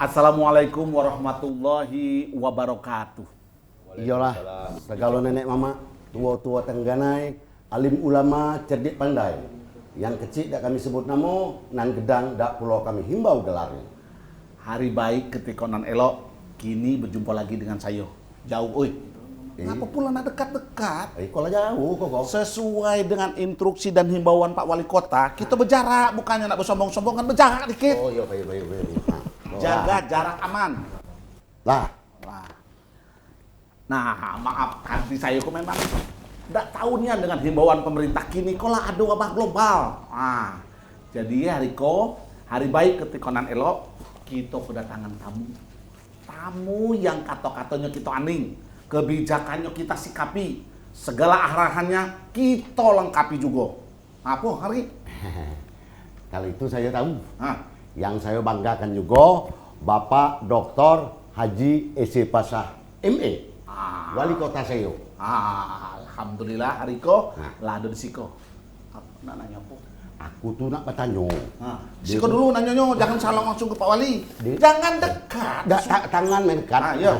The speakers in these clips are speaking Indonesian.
Assalamualaikum warahmatullahi wabarakatuh. Iyalah, segala nenek mama, tua-tua tengganai, alim ulama, cerdik pandai. Yang kecil dak kami sebut namo, nan gedang dak pulau kami himbau gelarnya. Hari baik ketika nan elok, kini berjumpa lagi dengan saya. Jauh, oi. Ngapa pula nak dekat-dekat? Kalau jauh kok. Sesuai dengan instruksi dan himbauan Pak Wali Kota, kita berjarak, bukannya nak bersombong-sombongan, berjarak dikit. Oh iya, baik. Jaga jarak aman. Lah. Nah, maaf, hati saya kok memang tidak tahu nih dengan himbauan pemerintah kini kalau ada wabah global. Jadi hari baik ketika nan elok, kita kedatangan tamu. Tamu yang kata-katanya kita aning, kebijakannya kita sikapi, segala arahannya kita lengkapi juga. Apa hari? Kali itu saya tahu. Yang saya banggakan juga, Bapak Dr. Haji Ese Pasah ME. Wali kota saya. Alhamdulillah Hariko, lah ada di siko. Nak nanya apa? Aku tuh nak bertanya. Siko dulu nanyanya, jangan salah langsung ke Pak Wali. Jangan dekat. Tangan mendekat. Iya.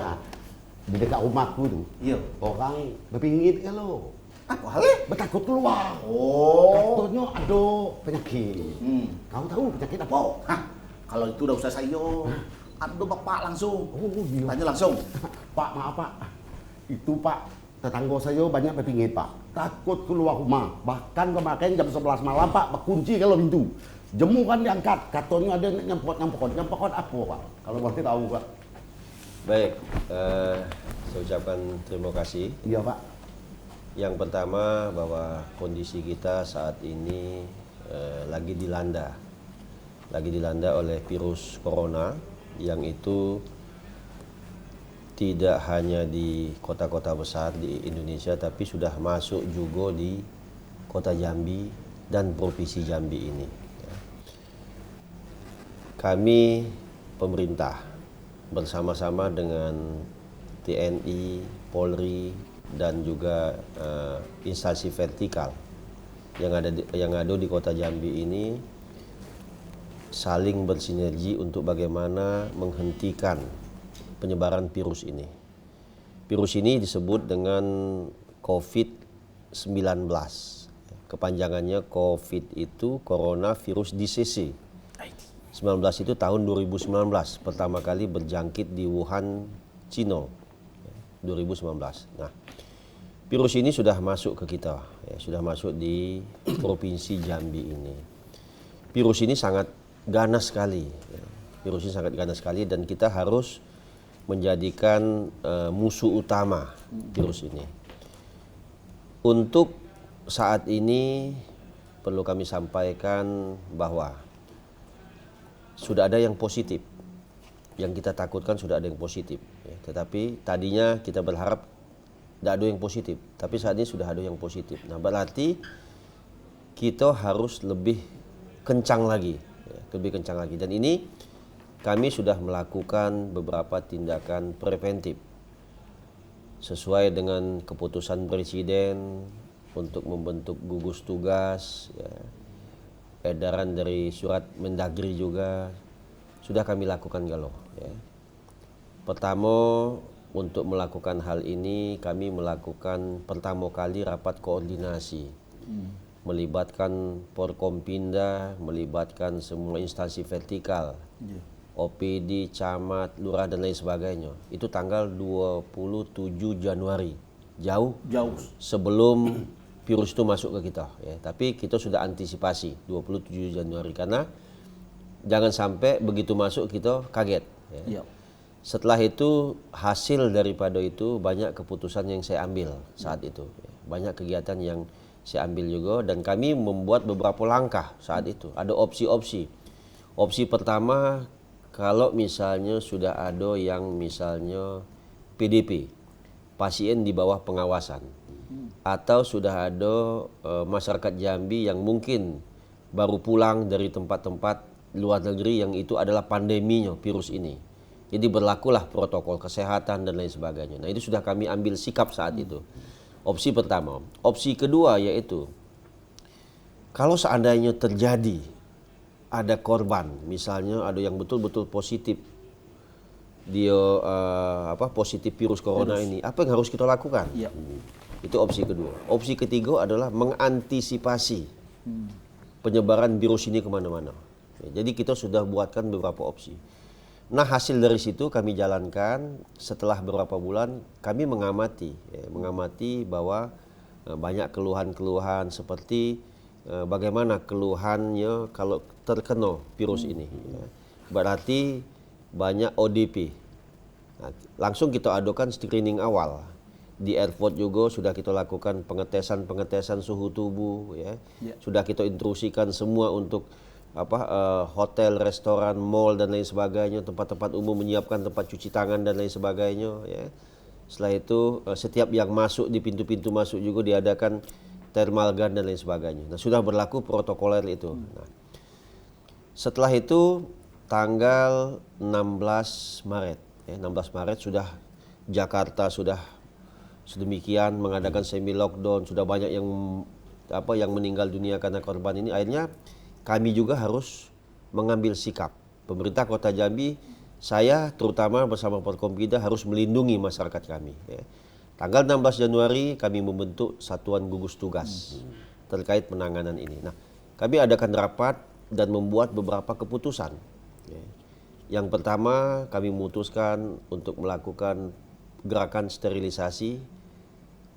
Di dekat rumahku tuh. Iya. Orang berpingit kalau. Apa hal? Bertakut keluar. Katanya ada penyakit. Kamu tahu penyakit apa? Kalau itu udah usah saya. Ada bapak langsung. Iya. Tanya langsung. Pak, maaf Pak. Itu Pak, tetangga saya banyak berpingit Pak. Takut keluar rumah. Bahkan kemarin jam 11 malam Pak, berkunci kalau pintu. Jemu kan diangkat. Katanya ada nyempot. Nyempot apa Pak? Kalau boleh tahu Pak. Baik, saya ucapkan terima kasih. Iya Pak. Yang pertama bahwa kondisi kita saat ini lagi dilanda oleh virus corona yang itu tidak hanya di kota-kota besar di Indonesia tapi sudah masuk juga di kota Jambi dan provinsi Jambi ini. Kami pemerintah bersama-sama dengan TNI, Polri dan juga instansi vertikal yang ada di kota Jambi ini saling bersinergi untuk bagaimana menghentikan penyebaran virus ini. Virus ini disebut dengan COVID-19. Kepanjangannya COVID itu Coronavirus Disease. 19 itu tahun 2019 pertama kali berjangkit di Wuhan, Cina. 2019. Nah, virus ini sudah masuk ke kita, sudah masuk di provinsi Jambi ini. Virus ini sangat ganas sekali. Virus ini sangat ganas sekali dan kita harus menjadikan musuh utama virus ini. Untuk saat ini perlu kami sampaikan bahwa sudah ada yang positif. Yang kita takutkan sudah ada yang positif. Tetapi tadinya kita berharap tidak ada yang positif. Tapi saat ini sudah ada yang positif. Nah berarti kita harus lebih kencang lagi. Lebih kencang lagi. Dan ini kami sudah melakukan beberapa tindakan preventif sesuai dengan keputusan Presiden untuk membentuk gugus tugas, edaran dari surat Mendagri juga sudah kami lakukan galau. Pertama untuk melakukan hal ini kami melakukan pertama kali rapat koordinasi. Melibatkan Porkompinda, melibatkan semua instansi vertikal. OPD, camat, lurah dan lain sebagainya. Itu tanggal 27 Januari. Jauh sebelum virus itu masuk ke kita. Tapi kita sudah antisipasi 27 Januari karena jangan sampai begitu masuk kita kaget. Setelah itu hasil daripada itu banyak keputusan yang saya ambil saat itu. Banyak kegiatan yang saya ambil juga dan kami membuat beberapa langkah saat itu. Ada opsi-opsi. Opsi pertama, kalau misalnya sudah ada yang misalnya PDP, pasien di bawah pengawasan, atau sudah ada masyarakat Jambi yang mungkin baru pulang dari tempat-tempat luar negeri yang itu adalah pandeminya virus ini. Jadi berlakulah protokol kesehatan dan lain sebagainya. Nah itu sudah kami ambil sikap saat itu. Opsi pertama. Opsi kedua yaitu kalau seandainya terjadi ada korban, misalnya ada yang betul-betul positif dia positif virus corona ini, apa yang harus kita lakukan? Iya. Itu opsi kedua. Opsi ketiga adalah mengantisipasi penyebaran virus ini kemana-mana. Ya, jadi kita sudah buatkan beberapa opsi. Nah, hasil dari situ kami jalankan setelah beberapa bulan. Kami mengamati bahwa banyak keluhan-keluhan seperti bagaimana keluhannya kalau terkena virus ini. Ya. Berarti banyak ODP. Nah, langsung kita adakan screening awal. Di airport juga sudah kita lakukan pengetesan suhu tubuh, ya. Sudah kita instruksikan semua untuk hotel, restoran, mall dan lain sebagainya, tempat-tempat umum menyiapkan tempat cuci tangan dan lain sebagainya, ya. Setelah itu setiap yang masuk di pintu-pintu masuk juga diadakan thermal gun dan lain sebagainya. Nah, sudah berlaku protokoler itu. Nah, setelah itu tanggal 16 Maret, ya, 16 Maret sudah Jakarta sudah sedemikian mengadakan semi lockdown, sudah banyak yang meninggal dunia karena korban ini. Akhirnya kami juga harus mengambil sikap. Pemerintah Kota Jambi, saya terutama bersama Forkompinda harus melindungi masyarakat kami. Ya. Tanggal 16 Januari kami membentuk satuan gugus tugas terkait penanganan ini. Nah, kami adakan rapat dan membuat beberapa keputusan. Ya. Yang pertama, kami memutuskan untuk melakukan gerakan sterilisasi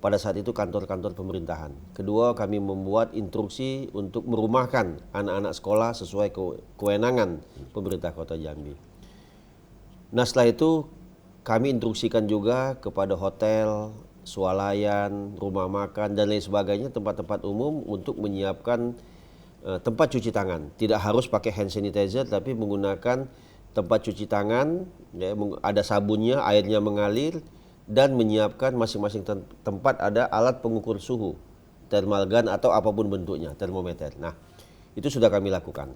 pada saat itu kantor-kantor pemerintahan. Kedua, kami membuat instruksi untuk merumahkan anak-anak sekolah sesuai kewenangan pemerintah Kota Jambi. Nah, setelah itu kami instruksikan juga kepada hotel, swalayan, rumah makan dan lain sebagainya, tempat-tempat umum untuk menyiapkan tempat cuci tangan. Tidak harus pakai hand sanitizer, tapi menggunakan tempat cuci tangan, ya, ada sabunnya, airnya mengalir, dan menyiapkan masing-masing tempat ada alat pengukur suhu, thermal gun atau apapun bentuknya, termometer. Nah, itu sudah kami lakukan.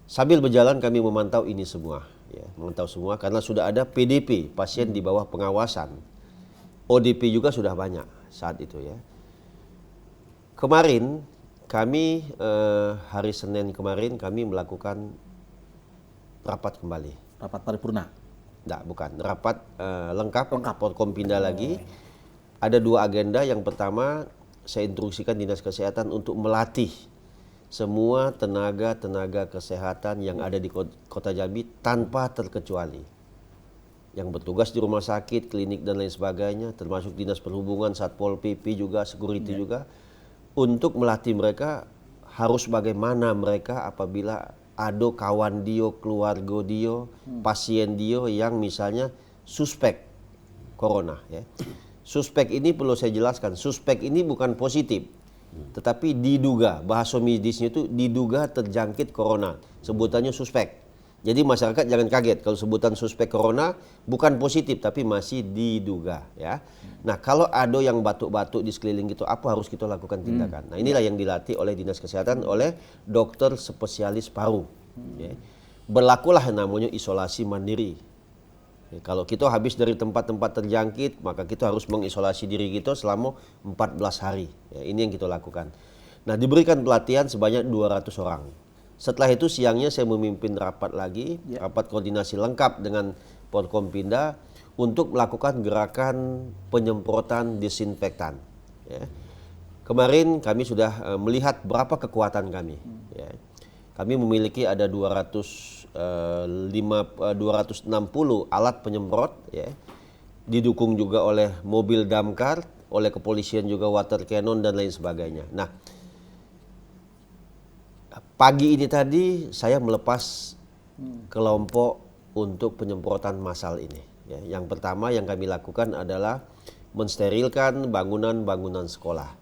Sambil berjalan kami memantau ini semua, ya, memantau semua karena sudah ada PDP, pasien di bawah pengawasan. ODP juga sudah banyak saat itu, ya. Kemarin kami hari Senin kemarin kami melakukan rapat kembali. Rapat paripurna. Tidak, bukan. Rapat lengkap. Forkompinda lagi. Ada dua agenda. Yang pertama, saya instruksikan Dinas Kesehatan untuk melatih semua tenaga kesehatan yang ada di Kota Jambi tanpa terkecuali. Yang bertugas di rumah sakit, klinik dan lain sebagainya, termasuk Dinas Perhubungan, Satpol PP juga, security juga, untuk melatih mereka harus bagaimana mereka apabila ada kawan dia, keluarga dia, pasien dia yang misalnya suspek corona, ya. Suspek ini perlu saya jelaskan, suspek ini bukan positif, tetapi diduga, bahasa medisnya itu diduga terjangkit corona, sebutannya suspek. Jadi masyarakat jangan kaget kalau sebutan suspek corona bukan positif tapi masih diduga, ya. Nah, kalau ada yang batuk-batuk di sekeliling itu, apa harus kita lakukan tindakan? Nah, inilah yang dilatih oleh Dinas Kesehatan oleh dokter spesialis paru. Ya. Berlakulah namanya isolasi mandiri. Ya, kalau kita habis dari tempat-tempat terjangkit, maka kita harus mengisolasi diri kita selama 14 hari. Ya, ini yang kita lakukan. Nah, diberikan pelatihan sebanyak 200 orang. Setelah itu siangnya saya memimpin rapat lagi, rapat koordinasi lengkap dengan Forkompinda untuk melakukan gerakan penyemprotan disinfektan. Ya. Kemarin kami sudah melihat berapa kekuatan kami. Ya. Kami memiliki ada 260 alat penyemprot, ya. Didukung juga oleh mobil damkar, oleh kepolisian juga water cannon dan lain sebagainya. Nah, pagi ini tadi saya melepas kelompok untuk penyemprotan massal ini. Ya, yang pertama yang kami lakukan adalah mensterilkan bangunan-bangunan sekolah,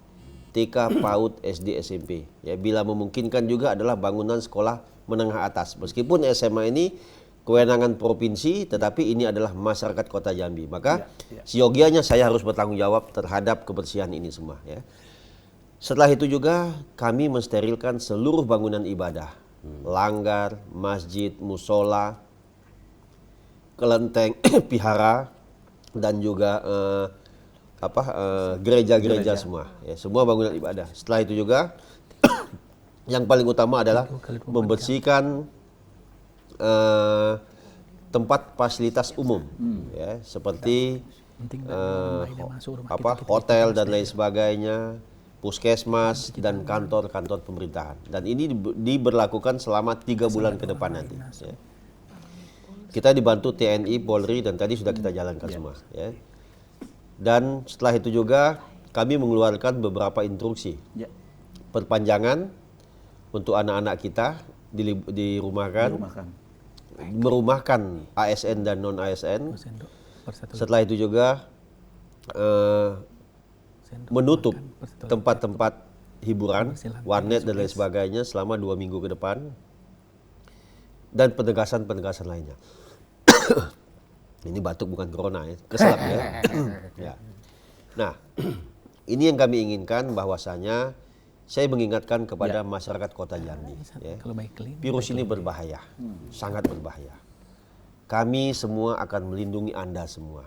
TK, PAUD, SD, SMP. Ya, bila memungkinkan juga adalah bangunan sekolah menengah atas. Meskipun SMA ini kewenangan provinsi, tetapi ini adalah masyarakat Kota Jambi. Maka siogianya saya harus bertanggung jawab terhadap kebersihan ini semua. Ya. Setelah itu juga kami mensterilkan seluruh bangunan ibadah, langgar, masjid, musola, kelenteng, pihara, dan juga gereja-gereja semua. Ya, semua bangunan ibadah. Setelah itu juga yang paling utama adalah membersihkan tempat fasilitas umum, ya, seperti hotel dan lain sebagainya, puskesmas dan kantor-kantor pemerintahan. Dan ini diberlakukan selama 3 bulan ke depan nanti. Ya. Kita dibantu TNI, Polri, dan tadi sudah kita jalankan semua. Ya. Dan setelah itu juga kami mengeluarkan beberapa instruksi perpanjangan untuk anak-anak kita dirumahkan, merumahkan ASN dan non ASN. Setelah itu juga menutup tempat-tempat hiburan, warnet dan lain sebagainya selama 2 minggu ke depan, dan penegasan-penegasan lainnya. Ini batuk bukan corona ya, keselak ya. Ya. Nah, ini yang kami inginkan, bahwasanya saya mengingatkan kepada masyarakat Kota Jambi. Ya. Virus ini berbahaya, sangat berbahaya. Kami semua akan melindungi Anda semua.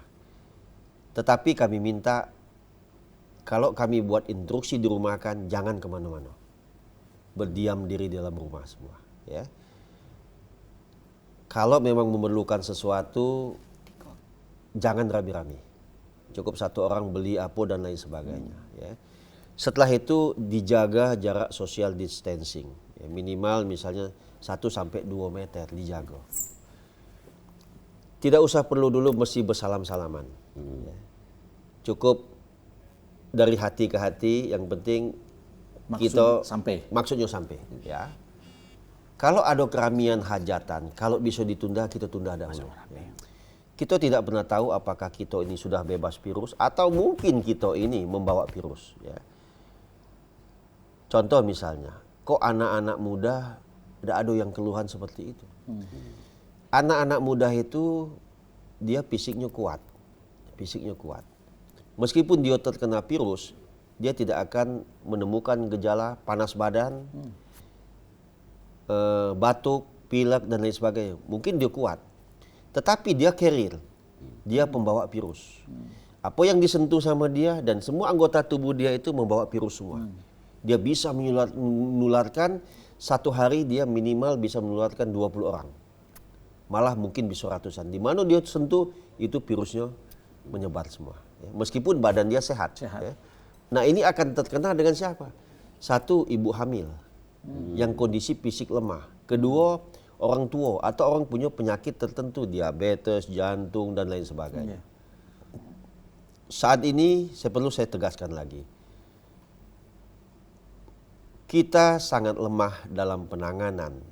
Tetapi kami minta, kalau kami buat instruksi dirumahkan, jangan kemana-mana. Berdiam diri dalam rumah semua. Ya. Kalau memang memerlukan sesuatu, jangan rame-rame. Cukup 1 orang beli apa dan lain sebagainya. Ya. Setelah itu dijaga jarak social distancing. Ya, minimal misalnya 1-2 meter dijaga. Tidak usah perlu dulu mesti bersalam-salaman. Ya. Cukup dari hati ke hati, yang penting maksudnya sampai. Ya. Kalau ada keramaian hajatan, kalau bisa ditunda, kita tunda dahulu. Ya. Kita tidak pernah tahu apakah kita ini sudah bebas virus atau mungkin kita ini membawa virus. Ya. Contoh misalnya, kok anak-anak muda tidak ada yang keluhan seperti itu. Anak-anak muda itu dia fisiknya kuat. Meskipun dia terkena virus, dia tidak akan menemukan gejala panas badan, batuk, pilek dan lain sebagainya. Mungkin dia kuat, tetapi dia carrier, dia pembawa virus. Apa yang disentuh sama dia dan semua anggota tubuh dia itu membawa virus semua. Dia bisa menularkan, 1 hari dia minimal bisa menularkan 20 orang. Malah mungkin bisa ratusan. Di mana dia sentuh, itu virusnya menyebar semua. Ya. Meskipun badan dia sehat. Ya. Nah, ini akan terkena dengan siapa? 1, ibu hamil yang kondisi fisik lemah. Kedua, orang tua atau orang punya penyakit tertentu, diabetes, jantung dan lain sebagainya. Saat ini saya tegaskan lagi. Kita sangat lemah dalam penanganan.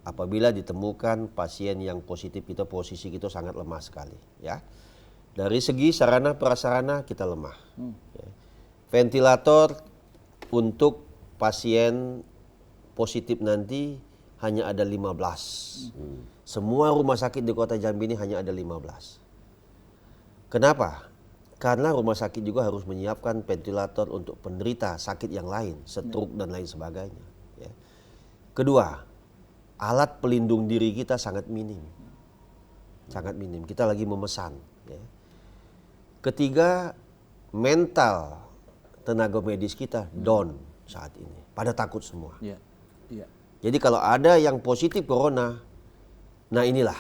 Apabila ditemukan pasien yang positif, posisi kita sangat lemah sekali. Ya. Dari segi sarana prasarana kita lemah. Ya. Ventilator untuk pasien positif nanti hanya ada 15. Semua rumah sakit di Kota Jambi ini hanya ada 15. Kenapa? Karena rumah sakit juga harus menyiapkan ventilator untuk penderita sakit yang lain, stroke dan lain sebagainya. Ya. Kedua, alat pelindung diri kita sangat minim. Sangat minim, kita lagi memesan. Ya. Ketiga, mental tenaga medis kita down saat ini. Pada takut semua. Ya. Ya. Jadi kalau ada yang positif corona, nah inilah.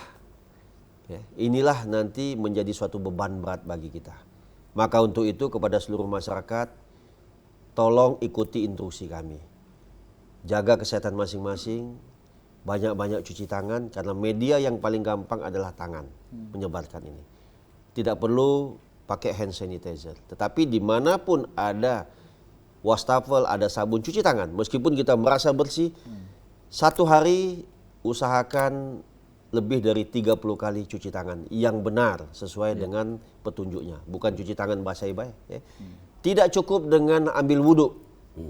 Ya, inilah nanti menjadi suatu beban berat bagi kita. Maka untuk itu kepada seluruh masyarakat, tolong ikuti instruksi kami. Jaga kesehatan masing-masing, banyak-banyak cuci tangan, karena media yang paling gampang adalah tangan menyebarkan ini. Tidak perlu pakai hand sanitizer, tetapi dimanapun ada wastafel, ada sabun, cuci tangan. Meskipun kita merasa bersih, 1 hari usahakan lebih dari 30 kali cuci tangan yang benar sesuai dengan petunjuknya, bukan cuci tangan basah-basah. Ya. Tidak cukup dengan ambil wudhu.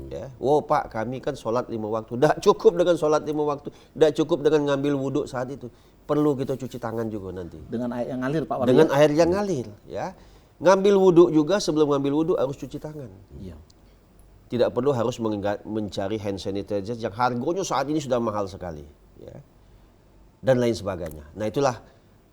Ya. Oh Pak, kami kan sholat 5 waktu. Tidak cukup dengan sholat 5 waktu. Tidak cukup dengan ngambil wudhu saat itu. Perlu kita cuci tangan juga nanti. Dengan air yang ngalir Pak Wali. Dengan air yang ngalir. Ya. Ngambil wudhu juga, sebelum ngambil wudhu harus cuci tangan. Iya. Tidak perlu harus mencari hand sanitizer yang harganya saat ini sudah mahal sekali. Ya. Dan lain sebagainya. Nah itulah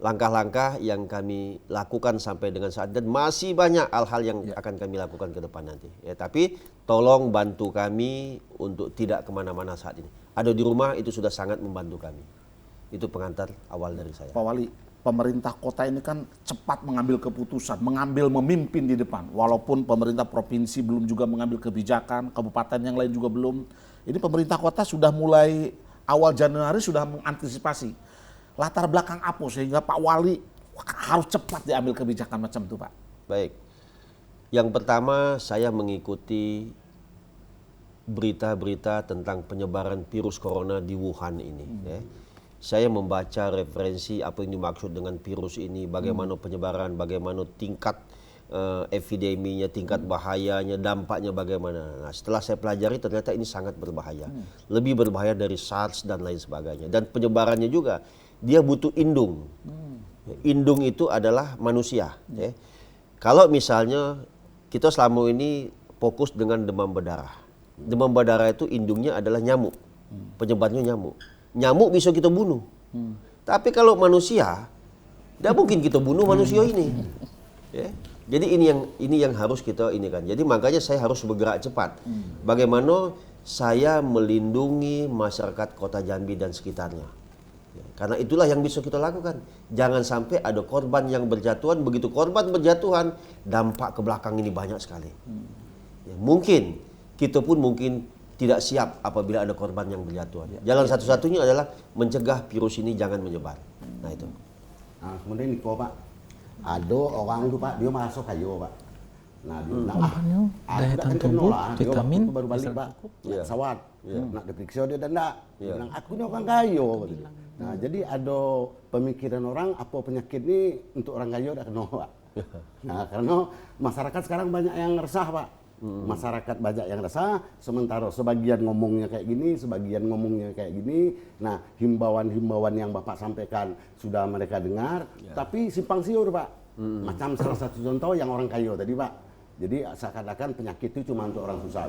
langkah-langkah yang kami lakukan sampai dengan saat, dan masih banyak hal-hal yang akan kami lakukan ke depan nanti. Ya, tapi tolong bantu kami untuk tidak kemana-mana saat ini. Ada di rumah itu sudah sangat membantu kami. Itu pengantar awal dari saya. Pak Wali, pemerintah kota ini kan cepat mengambil keputusan, memimpin di depan. Walaupun pemerintah provinsi belum juga mengambil kebijakan, kabupaten yang lain juga belum. Ini pemerintah kota sudah mulai awal Januari sudah mengantisipasi. Latar belakang apa sehingga Pak Wali harus cepat diambil kebijakan macam itu, Pak? Baik. Yang pertama, saya mengikuti berita-berita tentang penyebaran virus corona di Wuhan ini. Ya. Saya membaca referensi apa yang dimaksud dengan virus ini, bagaimana penyebaran, bagaimana tingkat epideminya, tingkat bahayanya, dampaknya bagaimana. Nah, setelah saya pelajari ternyata ini sangat berbahaya. Lebih berbahaya dari SARS dan lain sebagainya. Dan penyebarannya juga, dia butuh indung. Indung itu adalah manusia. Ya. Kalau misalnya kita selama ini fokus dengan demam berdarah. Demam berdarah itu indungnya adalah nyamuk. Penyebabnya nyamuk. Nyamuk bisa kita bunuh. Tapi kalau manusia, tidak mungkin kita bunuh manusia ini. Ya. Jadi ini yang harus kita ini kan. Jadi makanya saya harus bergerak cepat. Bagaimana saya melindungi masyarakat Kota Jambi dan sekitarnya. Ya, karena itulah yang bisa kita lakukan. Jangan sampai ada korban yang berjatuhan. Begitu korban berjatuhan, dampak ke belakang ini banyak sekali. Ya, mungkin kita pun mungkin tidak siap apabila ada korban yang berjatuhan. Jalan satu-satunya adalah mencegah virus ini jangan menyebar. Nah itu. Nah, kemudian Niko Pak, ada orang tuh Pak, dia masuk kayu Pak. Nah, dia bilang, daya tahan tubuh, vitamin, baru balik Pak, Iya. pesawat. Iya. Nak diperiksa dia dan enggak. Dia Iya. bilang, aku ini orang kayu. Nah, jadi ada pemikiran orang, apa penyakit ini untuk orang kayu tidak kena Pak. Nah, karena masyarakat sekarang banyak yang resah Pak. Masyarakat banyak yang resah, sementara sebagian ngomongnya kayak gini, sebagian ngomongnya kayak gini. Nah, himbauan-himbauan yang Bapak sampaikan sudah mereka dengar, tapi simpang siur Pak. Macam salah satu contoh yang orang kayu tadi Pak. Jadi seakan-akan penyakit itu cuma untuk orang susah.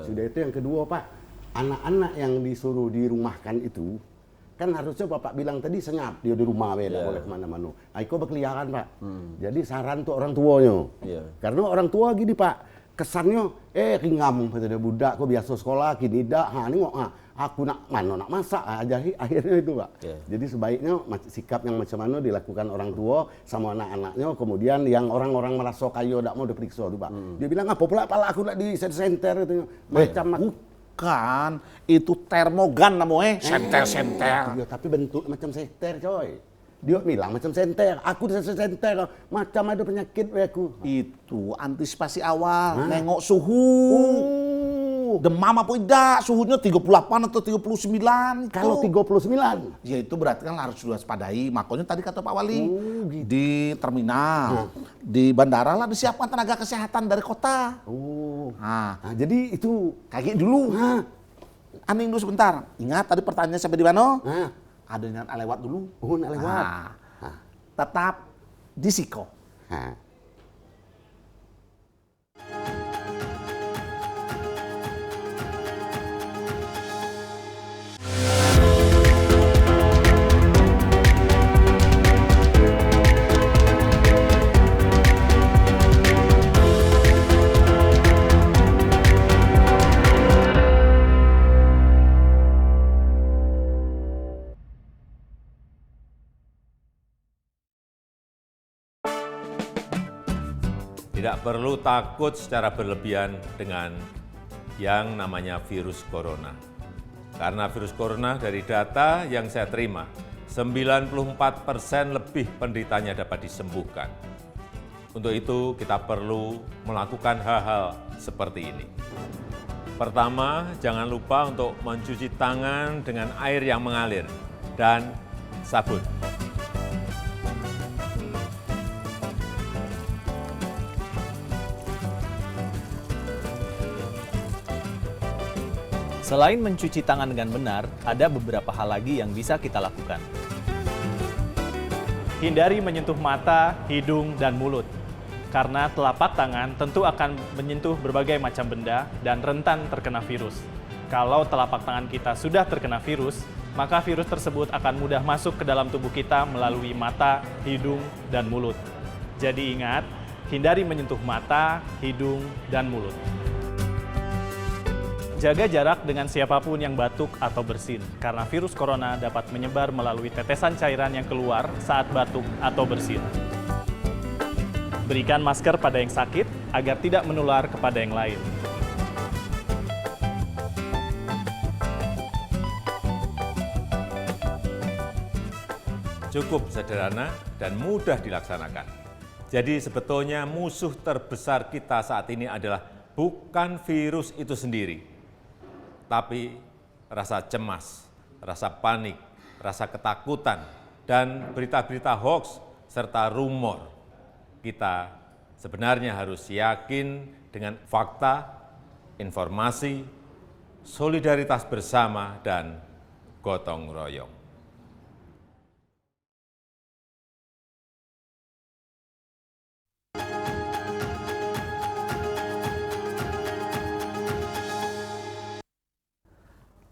Sudah itu yang kedua Pak, anak-anak yang disuruh dirumahkan itu, kan harusnya Bapak bilang tadi senyap dia di rumah tidak boleh kemana-mana. Nah, itu berkeliaran Pak. Jadi saran untuk orang tuanya. Karena orang tua gini Pak, kesannya ringgam kata dia budak kok biasa sekolah kini dak ini aku nak mana nak masak jadi akhirnya itu Pak. Jadi sebaiknya sikap yang macam mana dilakukan orang tua sama anak-anaknya, kemudian yang orang-orang merasa kayu tidak mau diperiksa tuh Pak. Dia bilang apa pula pala aku nak di senter itu macam Bukan, itu termogan namanya, senter-senter. Iya, tapi bentuk macam senter coy. Dia bilang macam senter, aku di senter, macam ada penyakit aku. Itu antisipasi awal, nengok suhu. Demam apa tidak, suhunya 38 atau 39. Kalau 39? Ya itu berarti kan harus diwaspadai. Makanya tadi kata Pak Wali, di terminal, di bandara lah disiapkan tenaga kesehatan dari kota. Nah, jadi itu Kaki dulu. Aning dulu sebentar. Ingat tadi pertanyaannya sampai di mana? Ada yang lewat dulu. nak lewat. Tetap di Siko. Tidak perlu takut secara berlebihan dengan yang namanya virus corona. Karena virus corona dari data yang saya terima, 94% lebih penderitanya dapat disembuhkan. Untuk itu kita perlu melakukan hal-hal seperti ini. Pertama, jangan lupa untuk mencuci tangan dengan air yang mengalir dan sabun. Selain mencuci tangan dengan benar, ada beberapa hal lagi yang bisa kita lakukan. Hindari menyentuh mata, hidung, dan mulut. Karena telapak tangan tentu akan menyentuh berbagai macam benda dan rentan terkena virus. Kalau telapak tangan kita sudah terkena virus, maka virus tersebut akan mudah masuk ke dalam tubuh kita melalui mata, hidung, dan mulut. Jadi ingat, hindari menyentuh mata, hidung, dan mulut. Jaga jarak dengan siapapun yang batuk atau bersin, karena virus corona dapat menyebar melalui tetesan cairan yang keluar saat batuk atau bersin. Berikan masker pada yang sakit agar tidak menular kepada yang lain. Cukup sederhana dan mudah dilaksanakan. Jadi sebetulnya musuh terbesar kita saat ini adalah bukan virus itu sendiri, tapi rasa cemas, rasa panik, rasa ketakutan, dan berita-berita hoax serta rumor. Kita sebenarnya harus yakin dengan fakta, informasi, solidaritas bersama, dan gotong royong.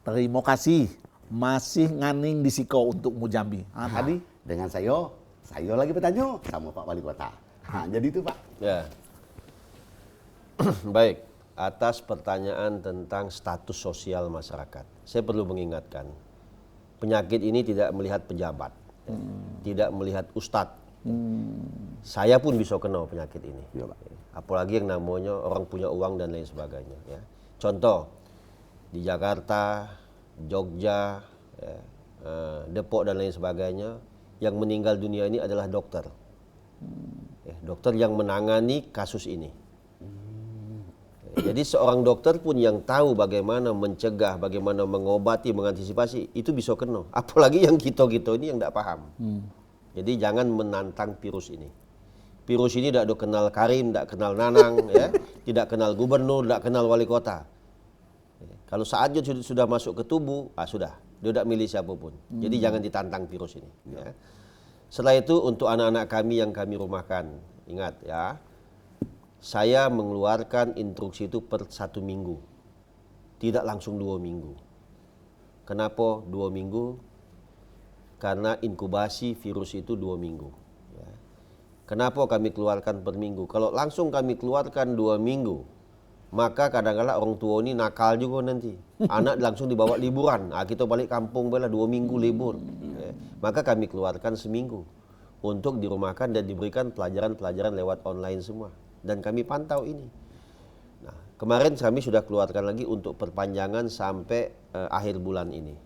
Terima kasih. Masih nganing di Siko untuk Mujambi. Tadi Dengan saya lagi bertanya sama Pak Wali Kota. Jadi itu Pak. Ya. Baik, atas pertanyaan tentang status sosial masyarakat, saya perlu mengingatkan, penyakit ini tidak melihat pejabat, tidak melihat ustadz. Saya pun bisa kena penyakit ini. Ya, Pak. Apalagi yang namanya orang punya uang dan lain sebagainya. Ya. Contoh, di Jakarta, Jogja, ya, Depok dan lain sebagainya, yang meninggal dunia ini adalah dokter. Dokter yang menangani kasus ini. Jadi seorang dokter pun yang tahu bagaimana mencegah, bagaimana mengobati, mengantisipasi, itu bisa kena. Apalagi yang kita-kita ini yang tidak paham. Jadi jangan menantang virus ini. Virus ini tidak kenal Karim, tidak kenal Nanang, ya, tidak kenal gubernur, tidak kenal wali kota. Kalau saatnya sudah masuk ke tubuh, sudah, dia tidak milih siapapun. Jadi jangan ditantang virus ini. Ya. Setelah itu untuk anak-anak kami yang kami rumahkan, ingat ya, saya mengeluarkan instruksi itu per 1 minggu, tidak langsung 2 minggu. Kenapa 2 minggu? Karena inkubasi virus itu 2 minggu. Ya. Kenapa kami keluarkan per minggu? Kalau langsung kami keluarkan 2 minggu, maka kadang-kadang orang tua ini nakal juga nanti. Anak langsung dibawa liburan. Kita balik kampung bela 2 minggu libur. Ya. Maka kami keluarkan seminggu untuk dirumahkan dan diberikan pelajaran-pelajaran lewat online semua. Dan kami pantau ini. Nah, kemarin kami sudah keluarkan lagi untuk perpanjangan sampai akhir bulan ini.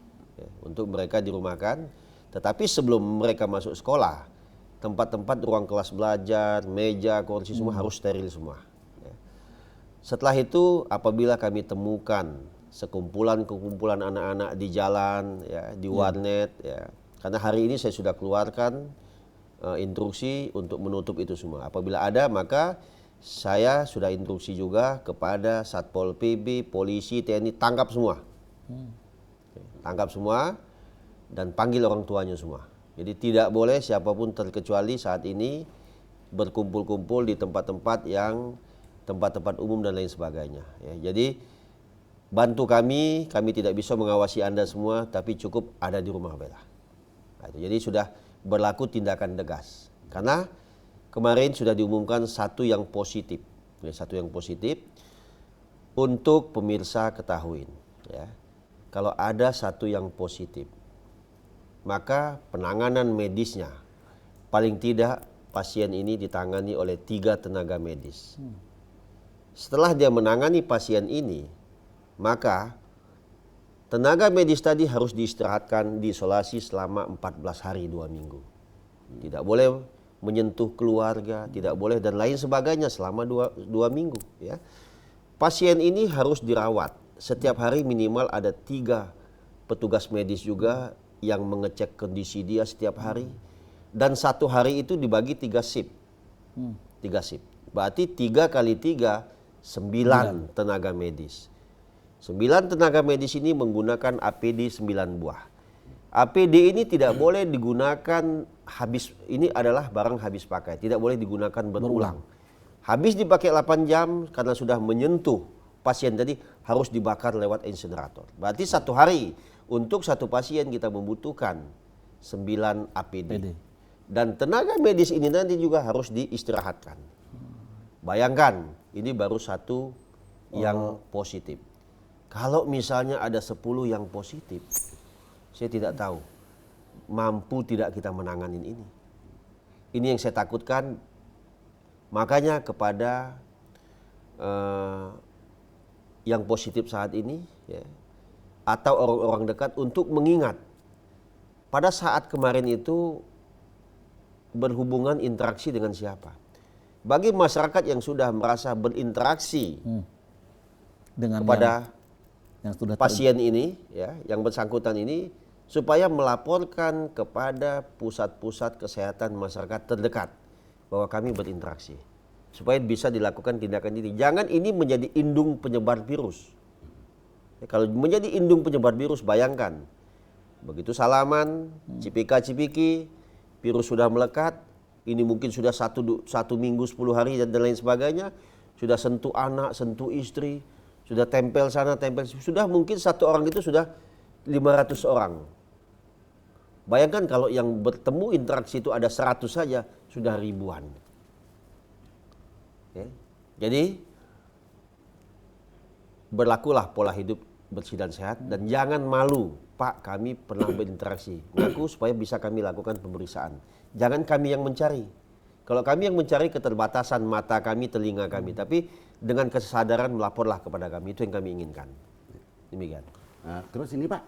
Ya, untuk mereka dirumahkan. Tetapi sebelum mereka masuk sekolah, tempat-tempat ruang kelas belajar, meja, kursi semua harus steril semua. Setelah itu apabila kami temukan sekumpulan-kumpulan anak-anak di jalan, ya, di warnet, ya, karena hari ini saya sudah keluarkan instruksi untuk menutup itu semua. Apabila ada maka saya sudah instruksi juga kepada Satpol PP, polisi, TNI, tangkap semua. Tangkap semua dan panggil orang tuanya semua. Jadi tidak boleh siapapun terkecuali saat ini berkumpul-kumpul di tempat-tempat yang tempat-tempat umum dan lain sebagainya. Ya, jadi bantu kami tidak bisa mengawasi Anda semua, tapi cukup ada di rumah bela. Nah, jadi sudah berlaku tindakan tegas. Karena kemarin sudah diumumkan satu yang positif. Ya, satu yang positif. Untuk pemirsa ketahuin, ya, kalau ada satu yang positif, maka penanganan medisnya paling tidak pasien ini ditangani oleh 3 tenaga medis. Setelah dia menangani pasien ini, maka tenaga medis tadi harus diistirahatkan, diisolasi selama 14 hari 2 minggu. Tidak boleh menyentuh keluarga, tidak boleh dan lain sebagainya selama 2 minggu. Ya. Pasien ini harus dirawat. Setiap hari minimal ada 3 petugas medis juga yang mengecek kondisi dia setiap hari. Dan 1 hari itu dibagi 3 shift. 3 shift. Berarti 3 kali 3, 9 tenaga medis. 9 tenaga medis ini menggunakan APD 9 buah. APD ini tidak boleh digunakan habis, ini adalah barang habis pakai, tidak boleh digunakan berulang. Habis dipakai 8 jam karena sudah menyentuh pasien tadi harus dibakar lewat insinerator. Berarti 1 hari untuk 1 pasien kita membutuhkan 9 APD. Dan tenaga medis ini nanti juga harus diistirahatkan. Bayangkan, ini baru 1 yang positif. Kalau misalnya ada 10 yang positif, saya tidak tahu mampu tidak kita menanganin ini. Ini yang saya takutkan. Makanya kepada yang positif saat ini, ya, atau orang-orang dekat untuk mengingat pada saat kemarin itu berhubungan interaksi dengan siapa. Bagi masyarakat yang sudah merasa berinteraksi Dengan kepada yang sudah pasien ini, ya, yang bersangkutan ini, supaya melaporkan kepada pusat-pusat kesehatan masyarakat terdekat bahwa kami berinteraksi, supaya bisa dilakukan tindakan ini. Jangan ini menjadi indung penyebar virus. Ya, kalau menjadi indung penyebar virus, bayangkan begitu salaman, cipika-cipiki, virus sudah melekat. Ini mungkin sudah satu minggu, 10 hari dan lain sebagainya. Sudah sentuh anak, sentuh istri, sudah tempel sana, tempel sini. Sudah mungkin satu orang itu sudah 500 orang. Bayangkan kalau yang bertemu interaksi itu ada 100 saja, sudah ribuan. Ya. Jadi berlakulah pola hidup bersih dan sehat dan jangan malu. Pak, kami pernah berinteraksi. Ngaku supaya bisa kami lakukan pemeriksaan. Jangan kami yang mencari. Kalau kami yang mencari keterbatasan mata kami, telinga kami. Tapi dengan kesadaran melaporlah kepada kami. Itu yang kami inginkan. Demikian. Nah, terus ini Pak,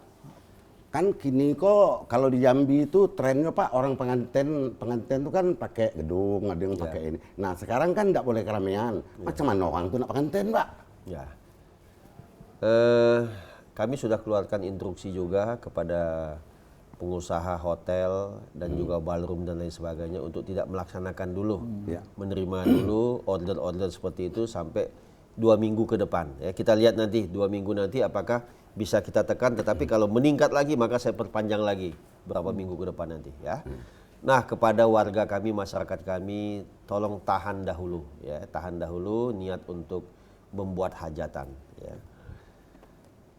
kan kini kok kalau di Jambi itu trennya Pak, orang pengantin itu kan pakai gedung, ada yang pakai ini. Nah sekarang kan tidak boleh keramaian. Macam mana orang itu nak pengantin Pak? Ya. Kami sudah keluarkan instruksi juga kepada pengusaha hotel dan juga ballroom dan lain sebagainya untuk tidak melaksanakan dulu, menerima dulu order-order seperti itu sampai 2 minggu ke depan. Ya, kita lihat nanti 2 minggu nanti apakah bisa kita tekan. Tetapi kalau meningkat lagi maka saya perpanjang lagi berapa minggu ke depan nanti. Ya. Nah, kepada warga kami, masyarakat kami, tolong tahan dahulu, ya, tahan dahulu niat untuk membuat hajatan. Ya.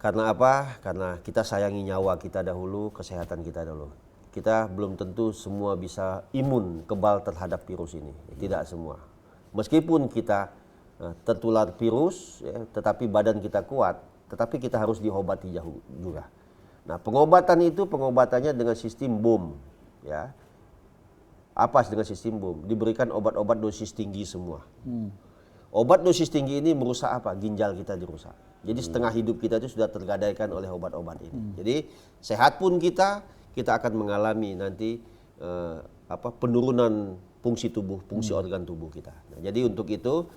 Karena apa? Karena kita sayangi nyawa kita dahulu, kesehatan kita dahulu. Kita belum tentu semua bisa imun, kebal terhadap virus ini. Tidak semua. Meskipun kita tertular virus, ya, tetapi badan kita kuat, tetapi kita harus diobati juga. Nah, pengobatan itu pengobatannya dengan sistem BOM. Ya. Apa dengan sistem BOM? Diberikan obat-obat dosis tinggi semua. Obat dosis tinggi ini merusak apa? Ginjal kita dirusak. Jadi setengah hidup kita itu sudah tergadaikan oleh obat-obat ini. Jadi sehat pun kita akan mengalami nanti penurunan fungsi tubuh, fungsi organ tubuh kita. Nah, jadi untuk itu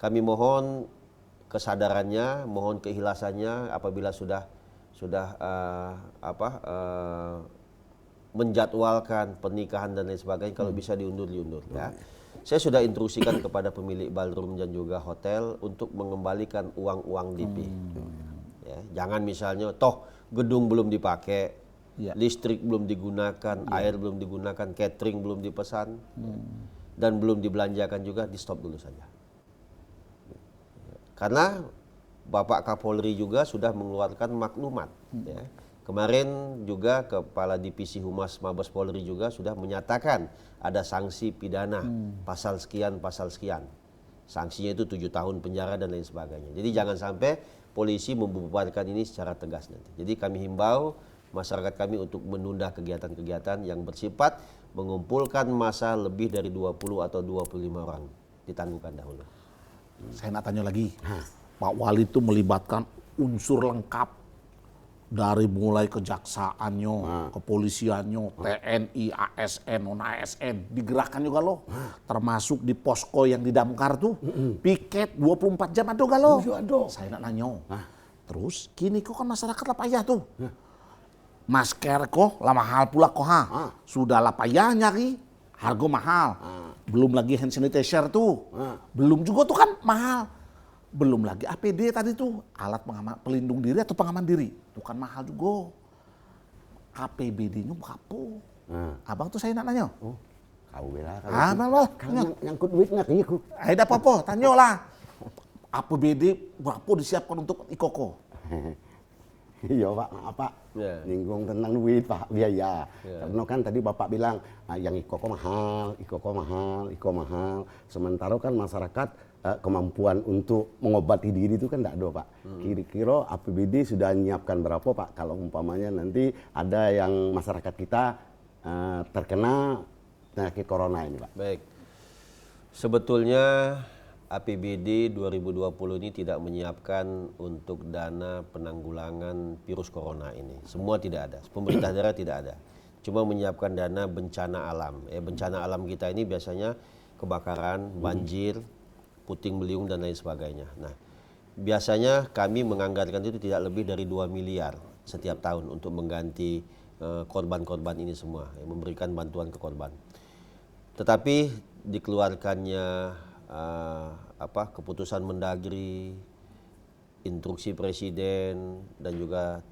kami mohon kesadarannya, mohon keikhlasannya apabila sudah menjadwalkan pernikahan dan lain sebagainya, kalau bisa diundur. Ya. Saya sudah instruksikan kepada pemilik ballroom dan juga hotel untuk mengembalikan uang-uang DP. Ya, jangan misalnya toh gedung belum dipakai, listrik belum digunakan, air belum digunakan, catering belum dipesan, dan belum dibelanjakan juga, di stop dulu saja. Karena Bapak Kapolri juga sudah mengeluarkan maklumat. Ya. Kemarin juga Kepala Divisi Humas Mabes Polri juga sudah menyatakan ada sanksi pidana pasal sekian. Sanksinya itu 7 tahun penjara dan lain sebagainya. Jadi jangan sampai polisi membubarkan ini secara tegas nanti. Jadi kami himbau masyarakat kami untuk menunda kegiatan-kegiatan yang bersifat mengumpulkan massa lebih dari 20 atau 25 orang. Ditangguhkan dahulu. Saya nak tanya lagi, Pak Wali itu melibatkan unsur lengkap dari mulai kejaksaannya, kepolisiannya, TNI, ASN, non-ASN, digerakkan juga loh. Termasuk di posko yang di Damkar tuh, piket 24 jam ada gak loh? Saya nak nanya. Terus kini kok kan masyarakat lah payah tuh. Masker kok lah mahal pula kok ha. Sudah lah payah nyari, harga mahal. Belum lagi hand sanitizer tuh. Belum juga tuh kan mahal. Belum lagi APD tadi tuh, alat pelindung diri atau pengaman diri. Itu kan mahal juga. APBD-nya berapa? Abang tuh saya nak nanya. Oh, kau bela. Kalau nyangkut duit nggak aku. Ada apa-apa, tanya lah. APBD berapa disiapkan untuk Ikoko? Iya Pak, maaf Pak. Ya. Nyinggung tentang duit Pak, biaya. Ya. Karena kan tadi Bapak bilang, yang Iko mahal, Iko mahal. Sementara kan masyarakat kemampuan untuk mengobati diri itu kan tidak ada Pak. Kira-kira APBD sudah menyiapkan berapa Pak? Kalau umpamanya nanti ada yang masyarakat kita terkena penyakit corona ini Pak. Baik. Sebetulnya APBD 2020 ini tidak menyiapkan untuk dana penanggulangan virus corona ini. Semua tidak ada. Pemerintah daerah tidak ada. Cuma menyiapkan dana bencana alam. Bencana alam kita ini biasanya kebakaran, banjir, puting beliung dan lain sebagainya. Nah, biasanya kami menganggarkan itu tidak lebih dari 2 miliar setiap tahun untuk mengganti korban-korban ini semua, memberikan bantuan ke korban. Tetapi dikeluarkannya keputusan Mendagri, instruksi Presiden dan juga